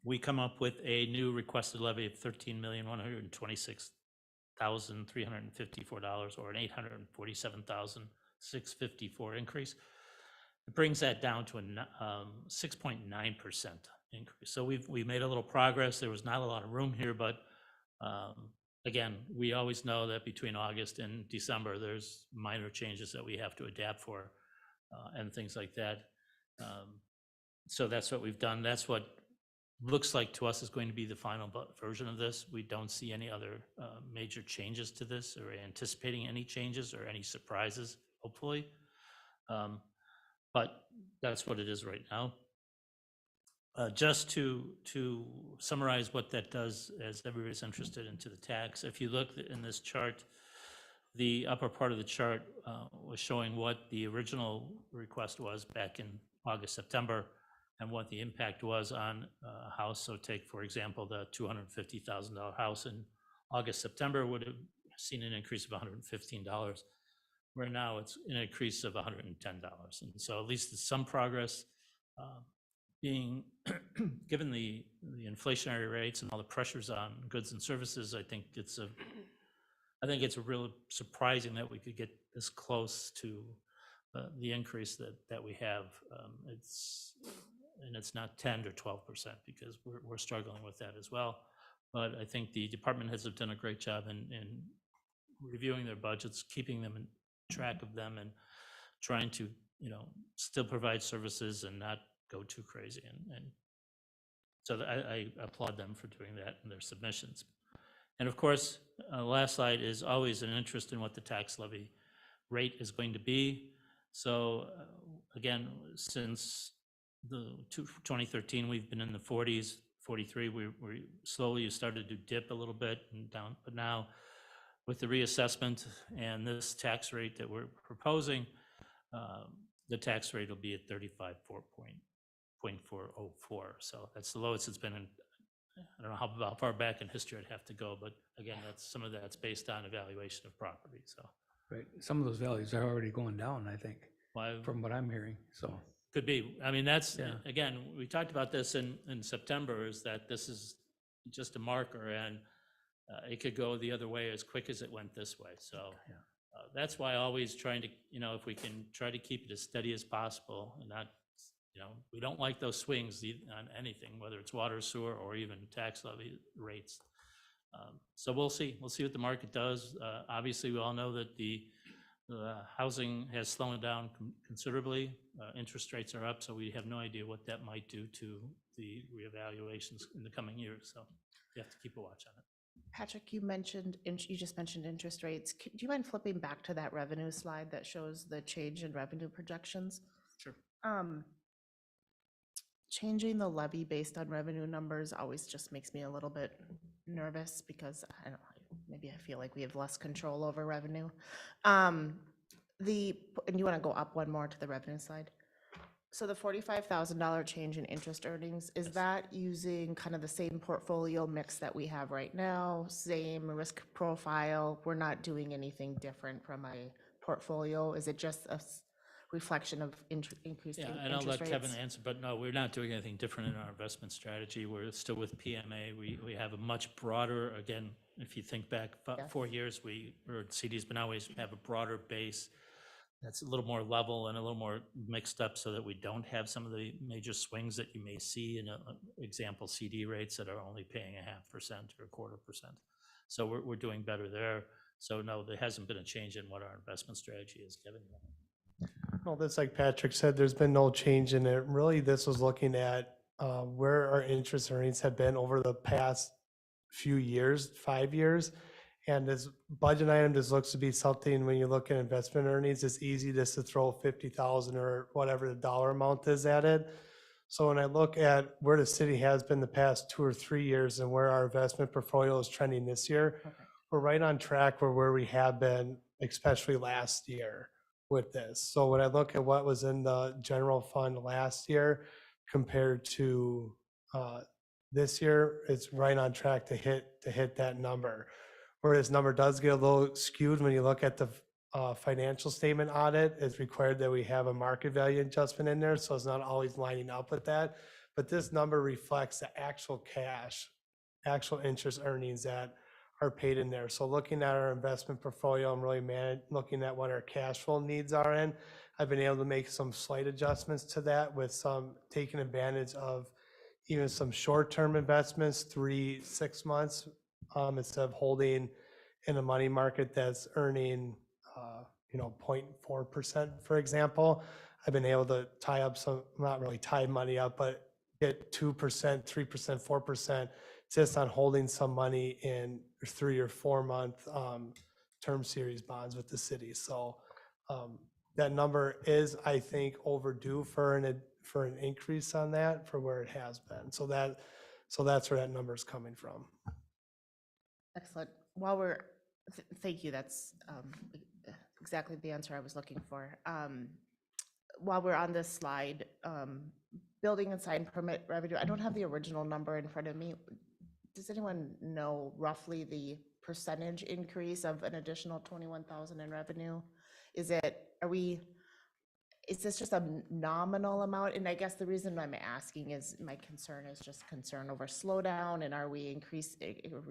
we come up with a new requested levy of $13,126,354, or an $847,654 increase. It brings that down to a 6.9% increase. So we made a little progress. There was not a lot of room here, but again, we always know that between August and December, there's minor changes that we have to adapt for and things like that. So that's what we've done. That's what looks like to us is going to be the final version of this. We don't see any other major changes to this, or anticipating any changes or any surprises, hopefully. But that's what it is right now. Just to summarize what that does, as everybody's interested into the tax, if you look in this chart, the upper part of the chart was showing what the original request was back in August, September, and what the impact was on a house. So take, for example, the $250,000 house in August, September would have seen an increase of $115, where now it's an increase of $110. And so at least there's some progress. Being given the inflationary rates and all the pressures on goods and services, I think it's real surprising that we could get this close to the increase that we have. It's not 10 or 12%, because we're struggling with that as well. But I think the department heads have done a great job in reviewing their budgets, keeping them in track of them, and trying to, still provide services and not go too crazy. And so I applaud them for doing that in their submissions. And of course, the last slide is always an interest in what the tax levy rate is going to be. So again, since 2013, we've been in the 40s, 43. We slowly started to dip a little bit and down, but now with the reassessment and this tax rate that we're proposing, the tax rate will be at 35.404. So that's the lowest it's been in. I don't know how far back in history I'd have to go, but again, some of that's based on evaluation of property. So Right, some of those values are already going down, I think, from what I'm hearing, so. could be. I mean, that's, Yeah. again, we talked about this in September, is that this is just a marker, and it could go the other way as quick as it went this way. So Yeah. That's why always trying to, if we can try to keep it as steady as possible and not, we don't like those swings on anything, whether it's water, sewer, or even tax levy rates. So we'll see what the market does. Obviously, we all know that the housing has slowed down considerably. Interest rates are up, so we have no idea what that might do to the reevaluations in the coming years. So you have to keep a watch on it. Patrick, you just mentioned interest rates. Do you mind flipping back to that revenue slide that shows the change in revenue projections? Sure. Changing the levy based on revenue numbers always just makes me a little bit nervous, because I don't know, maybe I feel like we have less control over revenue. And you want to go up one more to the revenue slide? So the $45,000 change in interest earnings, is that using kind of the same portfolio mix that we have right now, same risk profile? We're not doing anything different from a portfolio? Is it just a reflection of increasing interest rates? Yeah, and I'll let Kevin answer, but no, we're not doing anything different in our investment strategy. We're still with PMA. We have a much broader, again, if you think back about 4 years, CDs, but now we have a broader base that's a little more level and a little more mixed up, so that we don't have some of the major swings that you may see in, example, CD rates that are only paying 0.5% or 0.25%. So we're doing better there. So no, there hasn't been a change in what our investment strategy is, Kevin. Well, that's like Patrick said, there's been no change in it. Really, this was looking at where our interest earnings have been over the past few years, 5 years. And this budget item just looks to be something, when you look at investment earnings, it's easy just to throw 50,000 or whatever the dollar amount is at it. So when I look at where the city has been the past 2 or 3 years and where our investment portfolio is trending this year, we're right on track for where we have been, especially last year with this. So when I look at what was in the general fund last year compared to this year, it's right on track to hit that number. Where this number does get a little skewed when you look at the financial statement audit, it's required that we have a market value adjustment in there, so it's not always lining up with that. But this number reflects the actual cash, actual interest earnings that are paid in there. So looking at our investment portfolio, I'm really looking at what our cash flow needs are in. I've been able to make some slight adjustments to that with some taking advantage of even some short-term investments, 3-6 months, instead of holding in a money market that's earning, 0.4%, for example. I've been able to tie up some, not really tie money up, but get 2%, 3%, 4% just on holding some money in 3 or 4 month term series bonds with the city. So that number is, I think, overdue for an increase on that for where it has been. So that's where that number is coming from. Excellent. Thank you, that's exactly the answer I was looking for. While we're on this slide, building and sign permit revenue, I don't have the original number in front of me. Does anyone know roughly the percentage increase of an additional 21,000 in revenue? Is this just a nominal amount? And I guess the reason I'm asking is my concern is just concern over slowdown, and are we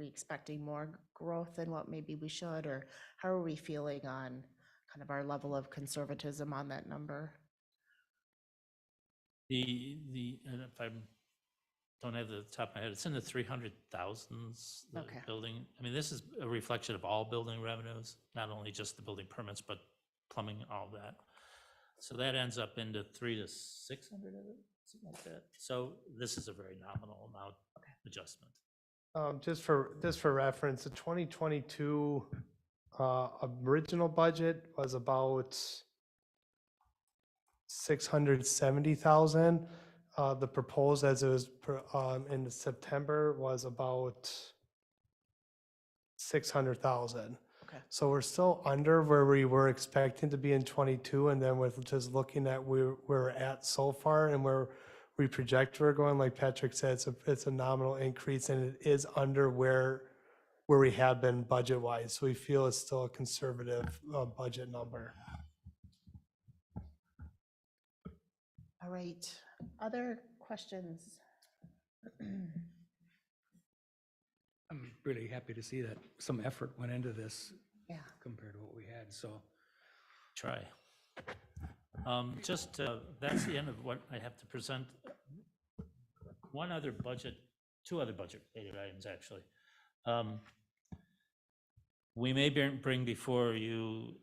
expecting more growth than what maybe we should, or how are we feeling on kind of our level of conservatism on that number? And if I don't have the top of my head, it's in the 300,000s, the Okay. building. I mean, this is a reflection of all building revenues, not only just the building permits, but plumbing, all that. So that ends up into 300 to 600 of it, something like that. So this is a very nominal amount adjustment. Just for reference, the 2022 original budget was about 670,000. The proposed as it was in September was about 600,000. Okay. So we're still under where we were expecting to be in 22, and then with just looking at where we're at so far and where we project we're going, like Patrick said, it's a nominal increase, and it is under where we have been budget-wise. So we feel it's still a conservative budget number. All right, other questions? I'm really happy to see that some effort went into this Yeah. compared to what we had, so. Try. That's the end of what I have to present. Two other budget-related items, actually. We may bring before you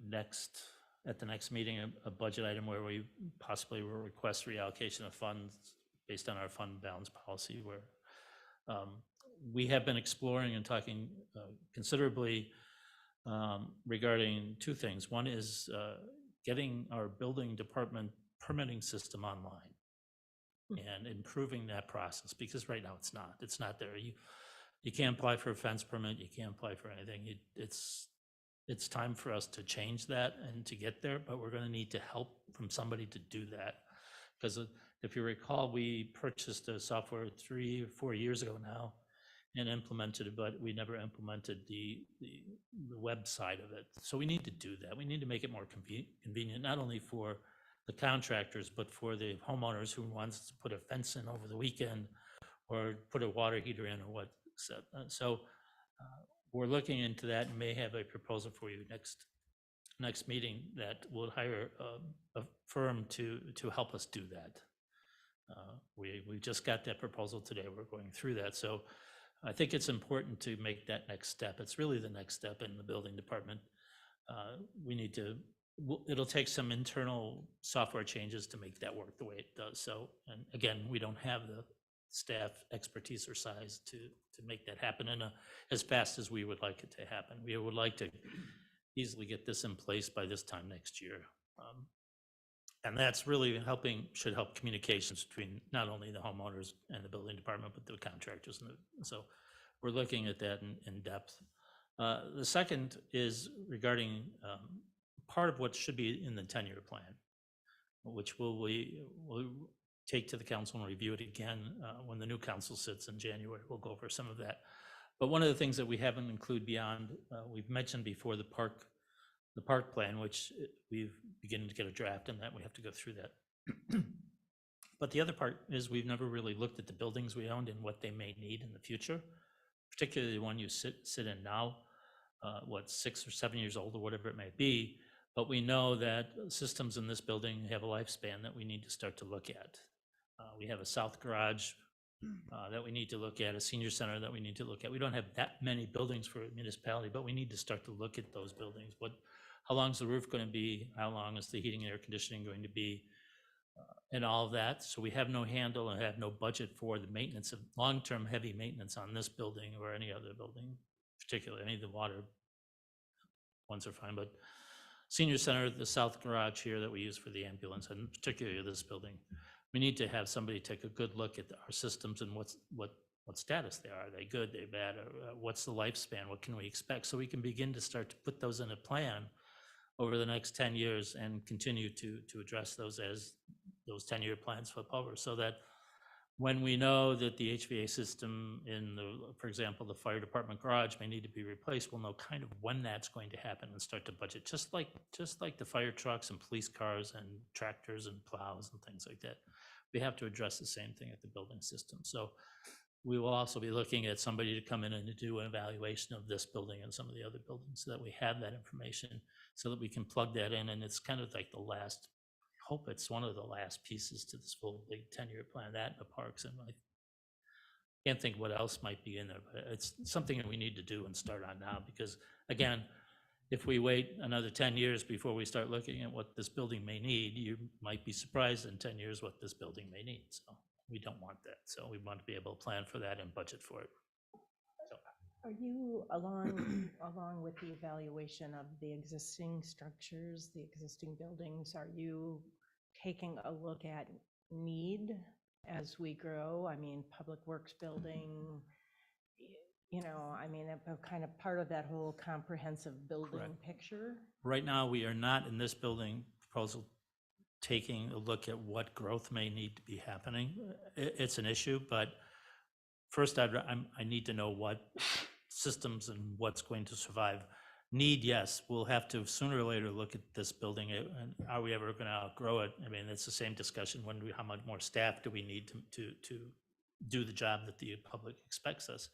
at the next meeting, a budget item where we possibly will request reallocation of funds based on our fund balance policy, where we have been exploring and talking considerably regarding two things. One is getting our building department permitting system online and improving that process, because right now it's not there. You can't apply for a fence permit, you can't apply for anything. It's time for us to change that and to get there, but we're going to need to help from somebody to do that. Because if you recall, we purchased a software 3 or 4 years ago now and implemented it, but we never implemented the web side of it. So we need to do that. We need to make it more convenient, not only for the contractors, but for the homeowners who wants to put a fence in over the weekend or put a water heater in or what. So we're looking into that and may have a proposal for you next meeting that will hire a firm to help us do that. We just got that proposal today. We're going through that. So I think it's important to make that next step. It's really the next step in the building department. It'll take some internal software changes to make that work the way it does. So, and again, we don't have staff expertise or size to make that happen as fast as we would like it to happen. We would like to easily get this in place by this time next year. And that's really should help communications between not only the homeowners and the building department, but the contractors. So we're looking at that in depth. The second is regarding part of what should be in the 10-year plan, which we'll take to the council and review it again when the new council sits in January. We'll go over some of that. But one of the things that we haven't included beyond, we've mentioned before the park plan, which we've beginning to get a draft in that, we have to go through that. But the other part is we've never really looked at the buildings we owned and what they may need in the future, particularly the one you sit in now, 6 or 7 years old or whatever it may be. But we know that systems in this building have a lifespan that we need to start to look at. We have a south garage that we need to look at, a senior center that we need to look at. We don't have that many buildings for a municipality, but we need to start to look at those buildings. How long is the roof going to be? How long is the heating and air conditioning going to be? And all of that. So we have no handle and have no budget for the maintenance of long-term heavy maintenance on this building or any other building, particularly any of the water ones are fine, but senior center, the south garage here that we use for the ambulance, and particularly this building, we need to have somebody take a good look at our systems and what status they are. Are they good? Are they bad? Or what's the lifespan? What can we expect? So we can begin to start to put those in a plan over the next 10 years and continue to address those as those 10-year plans flip over, so that when we know that the HVAC system for example, the fire department garage may need to be replaced, we'll know kind of when that's going to happen and start to budget, just like the fire trucks and police cars and tractors and plows and things like that. We have to address the same thing at the building system. So we will also be looking at somebody to come in and to do an evaluation of this building and some of the other buildings so that we have that information so that we can plug that in. And it's kind of like hope it's one of the last pieces to this full big 10-year plan, that and the parks. And I can't think what else might be in there, but it's something that we need to do and start on now, because again, if we wait another 10 years before we start looking at what this building may need, you might be surprised in 10 years what this building may need. So we don't want that. So we want to be able to plan for that and budget for it. Are you, along with the evaluation of the existing structures, the existing buildings, are you taking a look at need as we grow? I mean, Public Works building, a kind of part of that whole comprehensive building picture? Right now, we are not in this building proposal taking a look at what growth may need to be happening. It's an issue, but first I need to know what systems and what's going to survive. Need, yes, we'll have to sooner or later look at this building, and are we ever going to outgrow it? I mean, it's the same discussion. How much more staff do we need to do the job that the public expects us?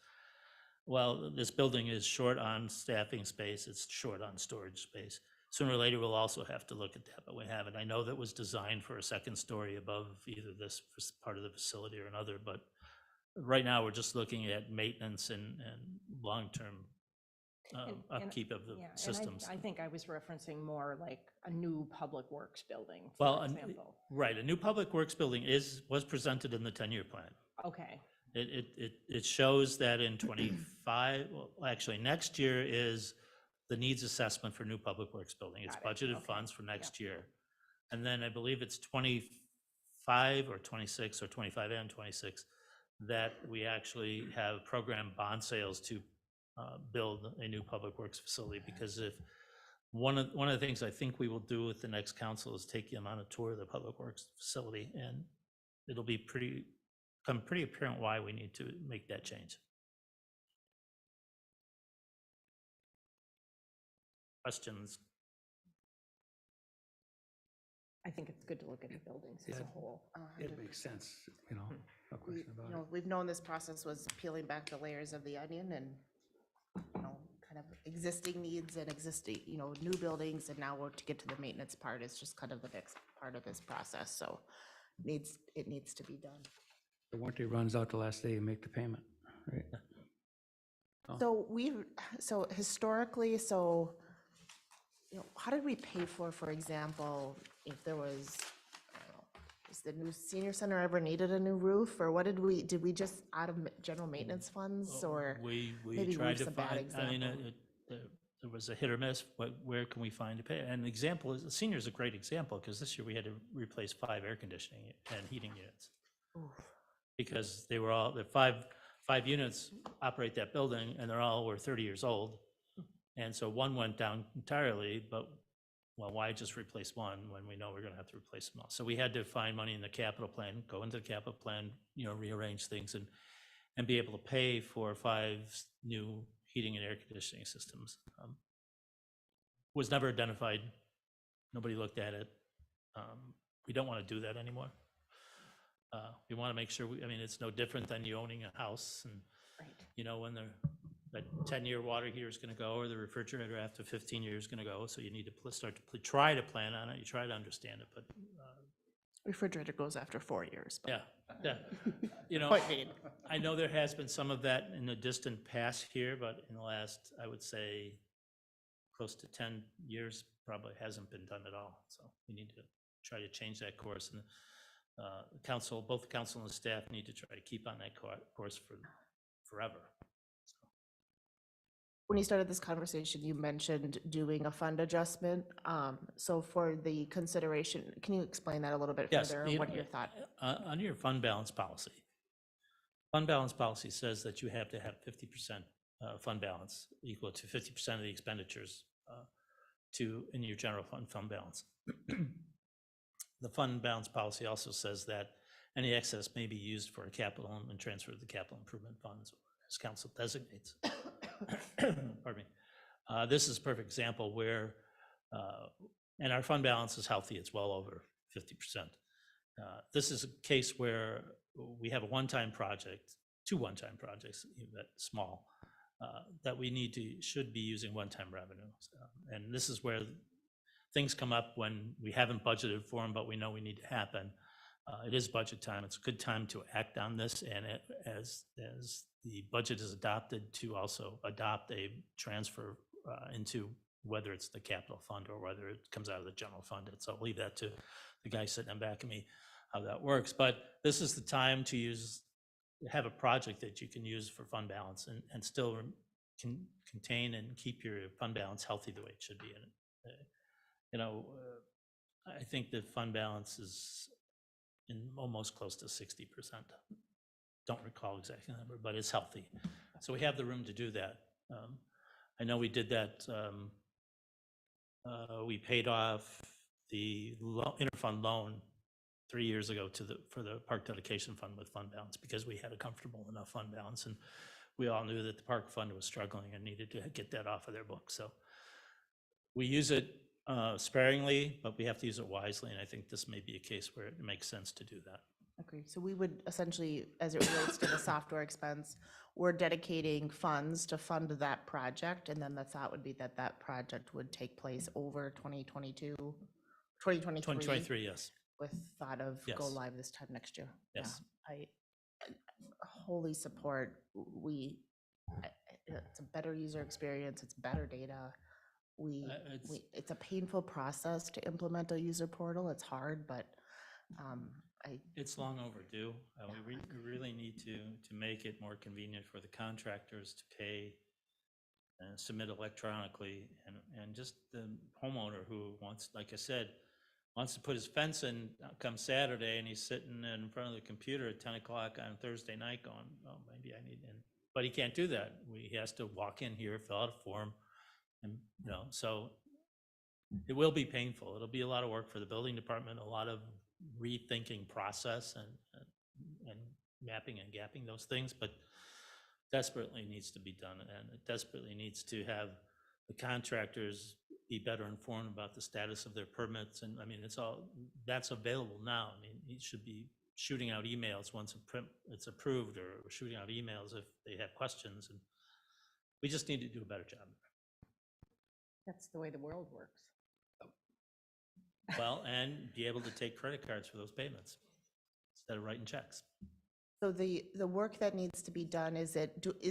Well, this building is short on staffing space. It's short on storage space. Sooner or later, we'll also have to look at that, but we haven't. I know that was designed for a second story above either this part of the facility or another, but right now we're just looking at maintenance and long-term upkeep of the systems. I think I was referencing more like a new Public Works building, Well, for example. right, a new Public Works building was presented in the 10-year plan. Okay, It shows that in 25, well, actually, next year is the needs assessment for new Public Works building. It's Got it, budgeted okay. funds for next year. And then I believe it's 25 or 26 or 25 and 26 that we actually have program bond sales to build a new Public Works facility. Because if one of the things I think we will do with the next council is take them on a tour of the Public Works facility, and it'll be become pretty apparent why we need to make that change. Questions? I think it's good to look at the buildings as a Yeah. whole. It makes sense, no question about it. We've known this process was peeling back the layers of the onion and, kind of existing needs and existing, new buildings, and now we're to get to the maintenance part is just kind of the next part of this process, so it needs to be done. The warranty runs out the last day you make the payment, right? So historically, how did we pay for example, if there was, I don't know, Has the new senior center ever needed a new roof, or what did we just out of general maintenance funds, or? We maybe tried roof's to a bad find, I mean, example. there was a hit or miss, but where can we find to pay? And the example is, the senior is a great example, because this year we had to replace 5 air conditioning and heating units. Because they were all, the five units operate that building, and they're all were 30 years old. And so one went down entirely, but, well, why just replace one when we know we're gonna have to replace them all? So we had to find money in the capital plan, go into the capital plan, rearrange things and be able to pay for 5 new heating and air conditioning systems. Was never identified. Nobody looked at it. We don't want to do that anymore. We want to make sure, I mean, it's no different than you owning a house and, when the 10-year water heater is going to go, or the refrigerator after 15 years is going to go. So you need to start to try to plan on it. You try to understand it, but Refrigerator goes after 4 years. But yeah. Point made. I know there has been some of that in the distant past here, but in the last, I would say, close to 10 years, probably hasn't been done at all. So we need to try to change that course. And both the council and the staff need to try to keep on that course for forever. When you started this conversation, you mentioned doing a fund adjustment. So for the consideration, can you explain that a little bit Yes. further? What your thought? Under your fund balance policy says that you have to have 50% fund balance equal to 50% of the expenditures in your general fund balance. The fund balance policy also says that any excess may be used for a capital and transfer to the capital improvement funds as council designates. Pardon me. This is a perfect example where, and our fund balance is healthy, it's well over 50%. This is a case where we have a one-time project, 2 one-time projects, that small, that we should be using one-time revenue. And this is where things come up when we haven't budgeted for them, but we know we need to happen. It is budget time. It's a good time to act on this, and as the budget is adopted, to also adopt a transfer into whether it's the capital fund or whether it comes out of the general fund. So I'll leave that to the guy sitting in back of me, how that works. But this is the time to have a project that you can use for fund balance and still contain and keep your fund balance healthy the way it should be. I think the fund balance is almost close to 60%. Don't recall exactly the number, but it's healthy. So we have the room to do that. I know we did that. We paid off the interfund loan 3 years ago for the park dedication fund with fund balance, because we had a comfortable enough fund balance, and we all knew that the park fund was struggling and needed to get that off of their books. So we use it sparingly, but we have to use it wisely, and I think this may be a case where it makes sense to do that. Okay, so we would essentially, as it relates to the software expense, we're dedicating funds to fund that project, and then the thought would be that that project would take place over 2022, 2023. 2023, yes. With thought of go Yes. live this time next year. Yes. Yeah, I wholly support. It's a better user experience, it's better data. It's a painful process to implement a user portal. It's hard, but It's long overdue. We really need to make it more convenient for the contractors to pay and submit electronically, and just the homeowner who wants, like I said, wants to put his fence in come Saturday, and he's sitting in front of the computer at 10 o'clock on Thursday night going, oh, maybe I need, but he can't do that. He has to walk in here, fill out a form, and so it will be painful. It'll be a lot of work for the building department, a lot of rethinking process and mapping and gapping those things, but desperately needs to be done, and it desperately needs to have the contractors be better informed about the status of their permits. And I mean, that's available now. I mean, you should be shooting out emails once it's approved, or shooting out emails if they have questions, and we just need to do a better job. That's the way the world works. Well, and be able to take credit cards for those payments instead of writing checks. So the work that needs to be done, is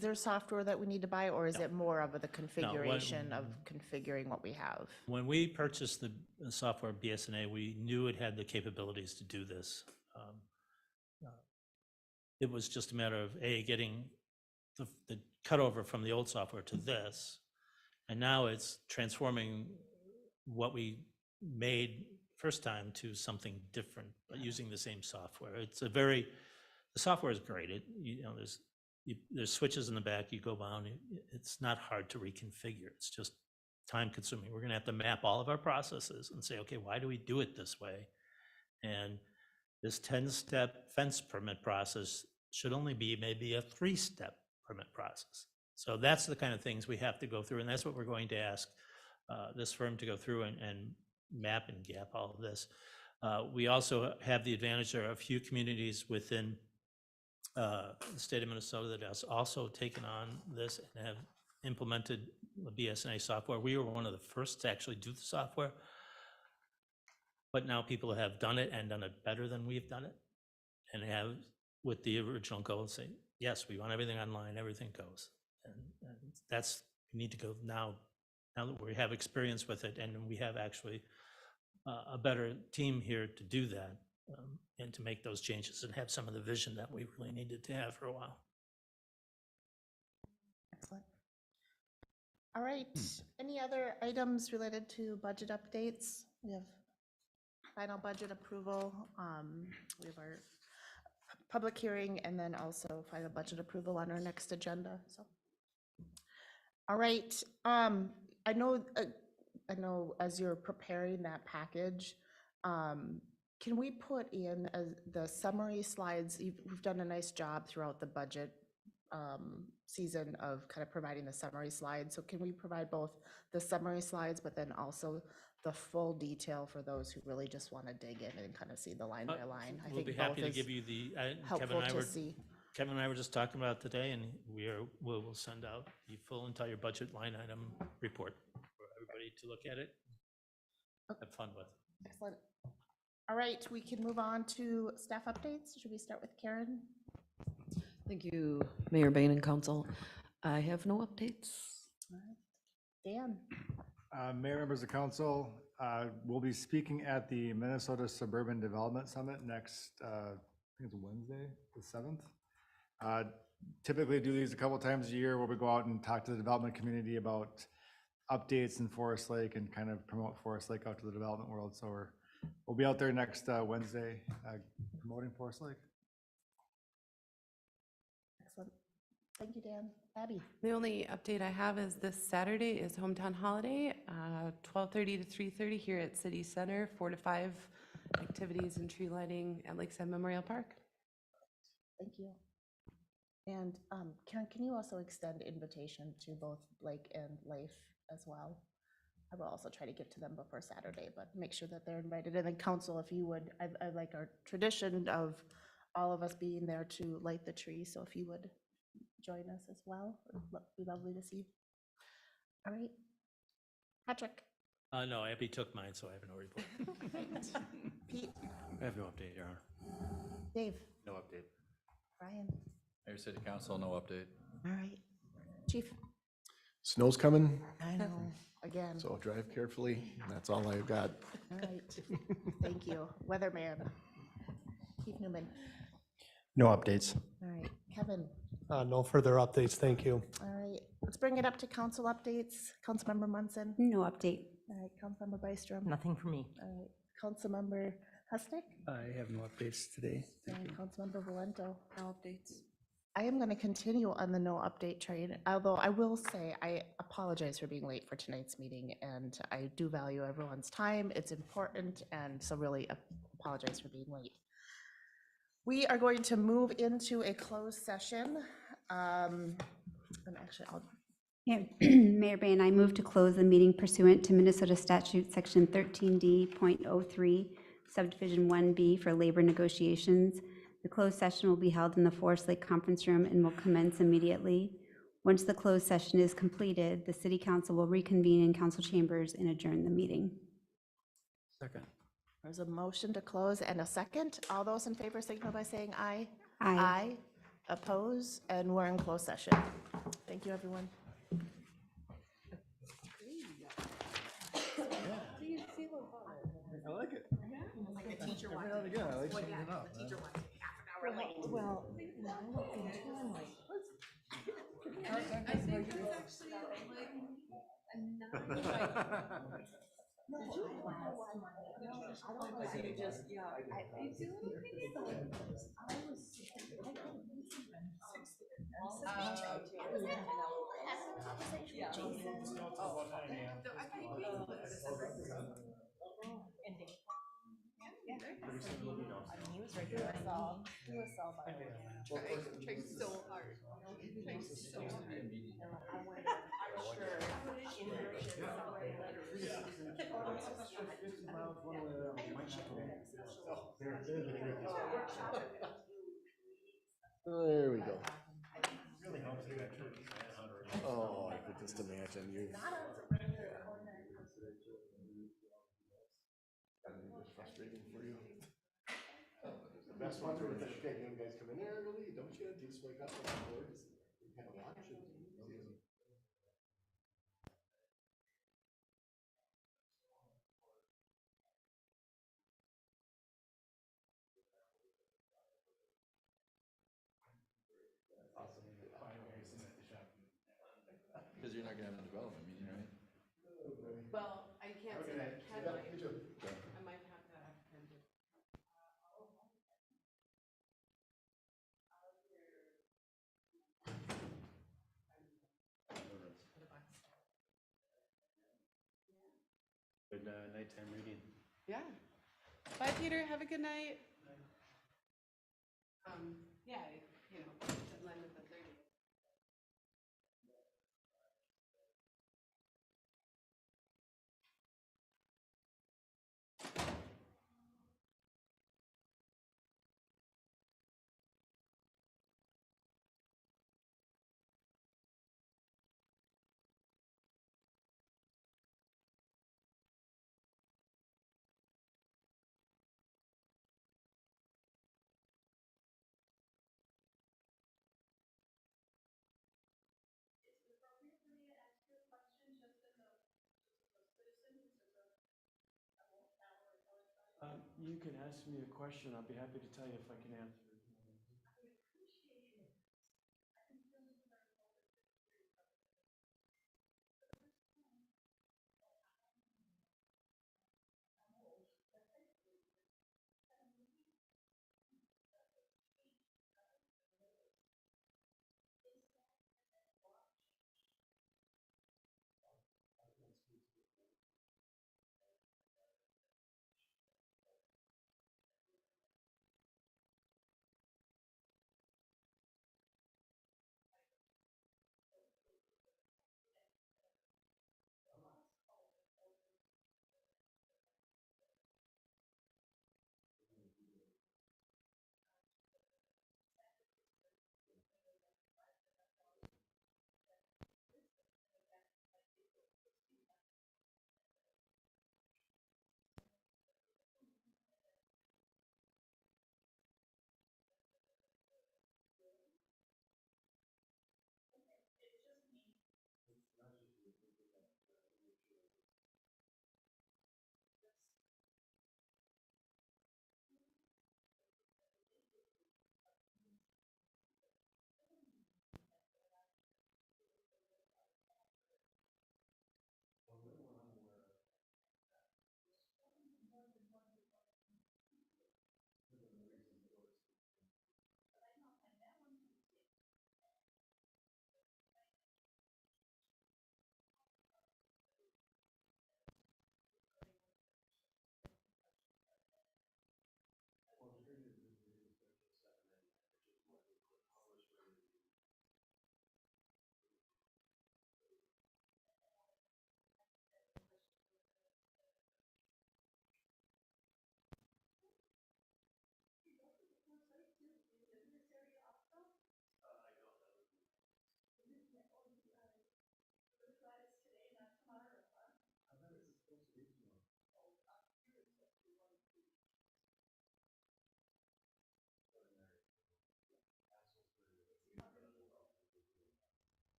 there software that we need to buy, or is it more of the configuration of configuring what we have? When we purchased the software BSNA, we knew it had the capabilities to do this. It was just a matter of, getting the cutover from the old software to this. And now it's transforming what we made first time to something different, but using the same software. The software is great. There's switches in the back, you go down, it's not hard to reconfigure. It's just time consuming. We're gonna have to map all of our processes and say, okay, why do we do it this way? And this 10-step fence permit process should only be maybe a 3-step permit process. So that's the kind of things we have to go through, and that's what we're going to ask this firm to go through and map and gap all of this. We also have the advantage, there are a few communities within the state of Minnesota that has also taken on this and have implemented the BSNA software. We were one of the first to actually do the software, but now people have done it and done it better than we've done it, and have with the original goal and say, yes, we want everything online, everything goes. And that's, we need to go now that we have experience with it, and we have actually a better team here to do that, and to make those changes and have some of the vision that we really needed to have for a while. Excellent. All right, any other items related to budget updates? We have final budget approval. We have our public hearing, and then also final budget approval on our next agenda. So, all right. I know as you're preparing that package, can we put in the summary slides? We've done a nice job throughout the budget season of kind of providing the summary slides. So can we provide both the summary slides, but then also the full detail for those who really just want to dig in and kind of see the line by line? We'll be happy to give you the, helpful to see. Kevin and I were just talking about today, and we'll send out the full entire budget line item report for everybody to look at it, have fun with. Excellent. All right, we can move on to staff updates. Should we start with Karen? Thank you, Mayor Bain and Council. I have no updates. All right. Dan? Mayor, members of council, we'll be speaking at the Minnesota Suburban Development Summit next, I think it's Wednesday, the 7th. Typically do these a couple times a year where we go out and talk to the development community about updates in Forest Lake and kind of promote Forest Lake out to the development world. So we'll be out there next Wednesday promoting Forest Lake. Excellent. Thank you, Dan. Abby? The only update I have is this Saturday is Hometown Holiday, 12:30 to 3:30 here at City Center, 4 to 5 activities and tree lighting at Lakeside Memorial Park. Thank you. And Karen, can you also extend invitation to both Blake and Leif as well? I will also try to get to them before Saturday, but make sure that they're invited. And then council, if you would, I like our tradition of all of us being there to light the tree. So if you would join us as well, it'd be lovely to see you. All right. Patrick? No, Abby took mine, so I have no report. Pete? I have no update, Your Honor. Dave? No update. Brian? Mayor, City Council, no update. All right. Chief? Snow's coming, I know, again. so drive carefully. That's all I've got. All right. Thank you. Weatherman? Keith Newman? No updates. All right. Kevin? No further updates, thank you. All right. Let's bring it up to council updates. Councilmember Munson? No update. All right. Councilmember Byström? Nothing for me. All right. Councilmember Husnick? I have no updates today. And Councilmember Valento? No updates. I am going to continue on the no update train, although I will say I apologize for being late for tonight's meeting, and I do value everyone's time. It's important, and so really apologize for being late. We are going to move into a closed session. And actually, Yeah, Mayor Bain, I move to close the meeting pursuant to Minnesota Statute Section 13D.03, Subdivision 1B for labor negotiations. The closed session will be held in the Forest Lake Conference Room and will commence immediately. Once the closed session is completed, the City Council will reconvene in council chambers and adjourn the meeting. Second. there's a motion to close and a second. All those in favor signal by saying aye. Aye. Oppose, and we're in closed session. Thank you, everyone. I like it. Every now and again, I like changing it up. Well, I walked in too, I'm like, he was right there. He was so by the way. Tried so hard. Tried so hard. I went, I'm sure, in There we go. Oh, I could just imagine you. It's frustrating for you. The best ones are, okay, you guys come in early, don't you? Do you just wake up on the boards? You have lunch and. Because you're not gonna have a development meeting, right? Well, I can't say that Ken might. I might have to have Ken do. Good nighttime reading. Yeah. Bye, Peter. Have a good night. Yeah, you know, deadline of the 30th. You can ask me a question. I'll be happy to tell you if I can answer it.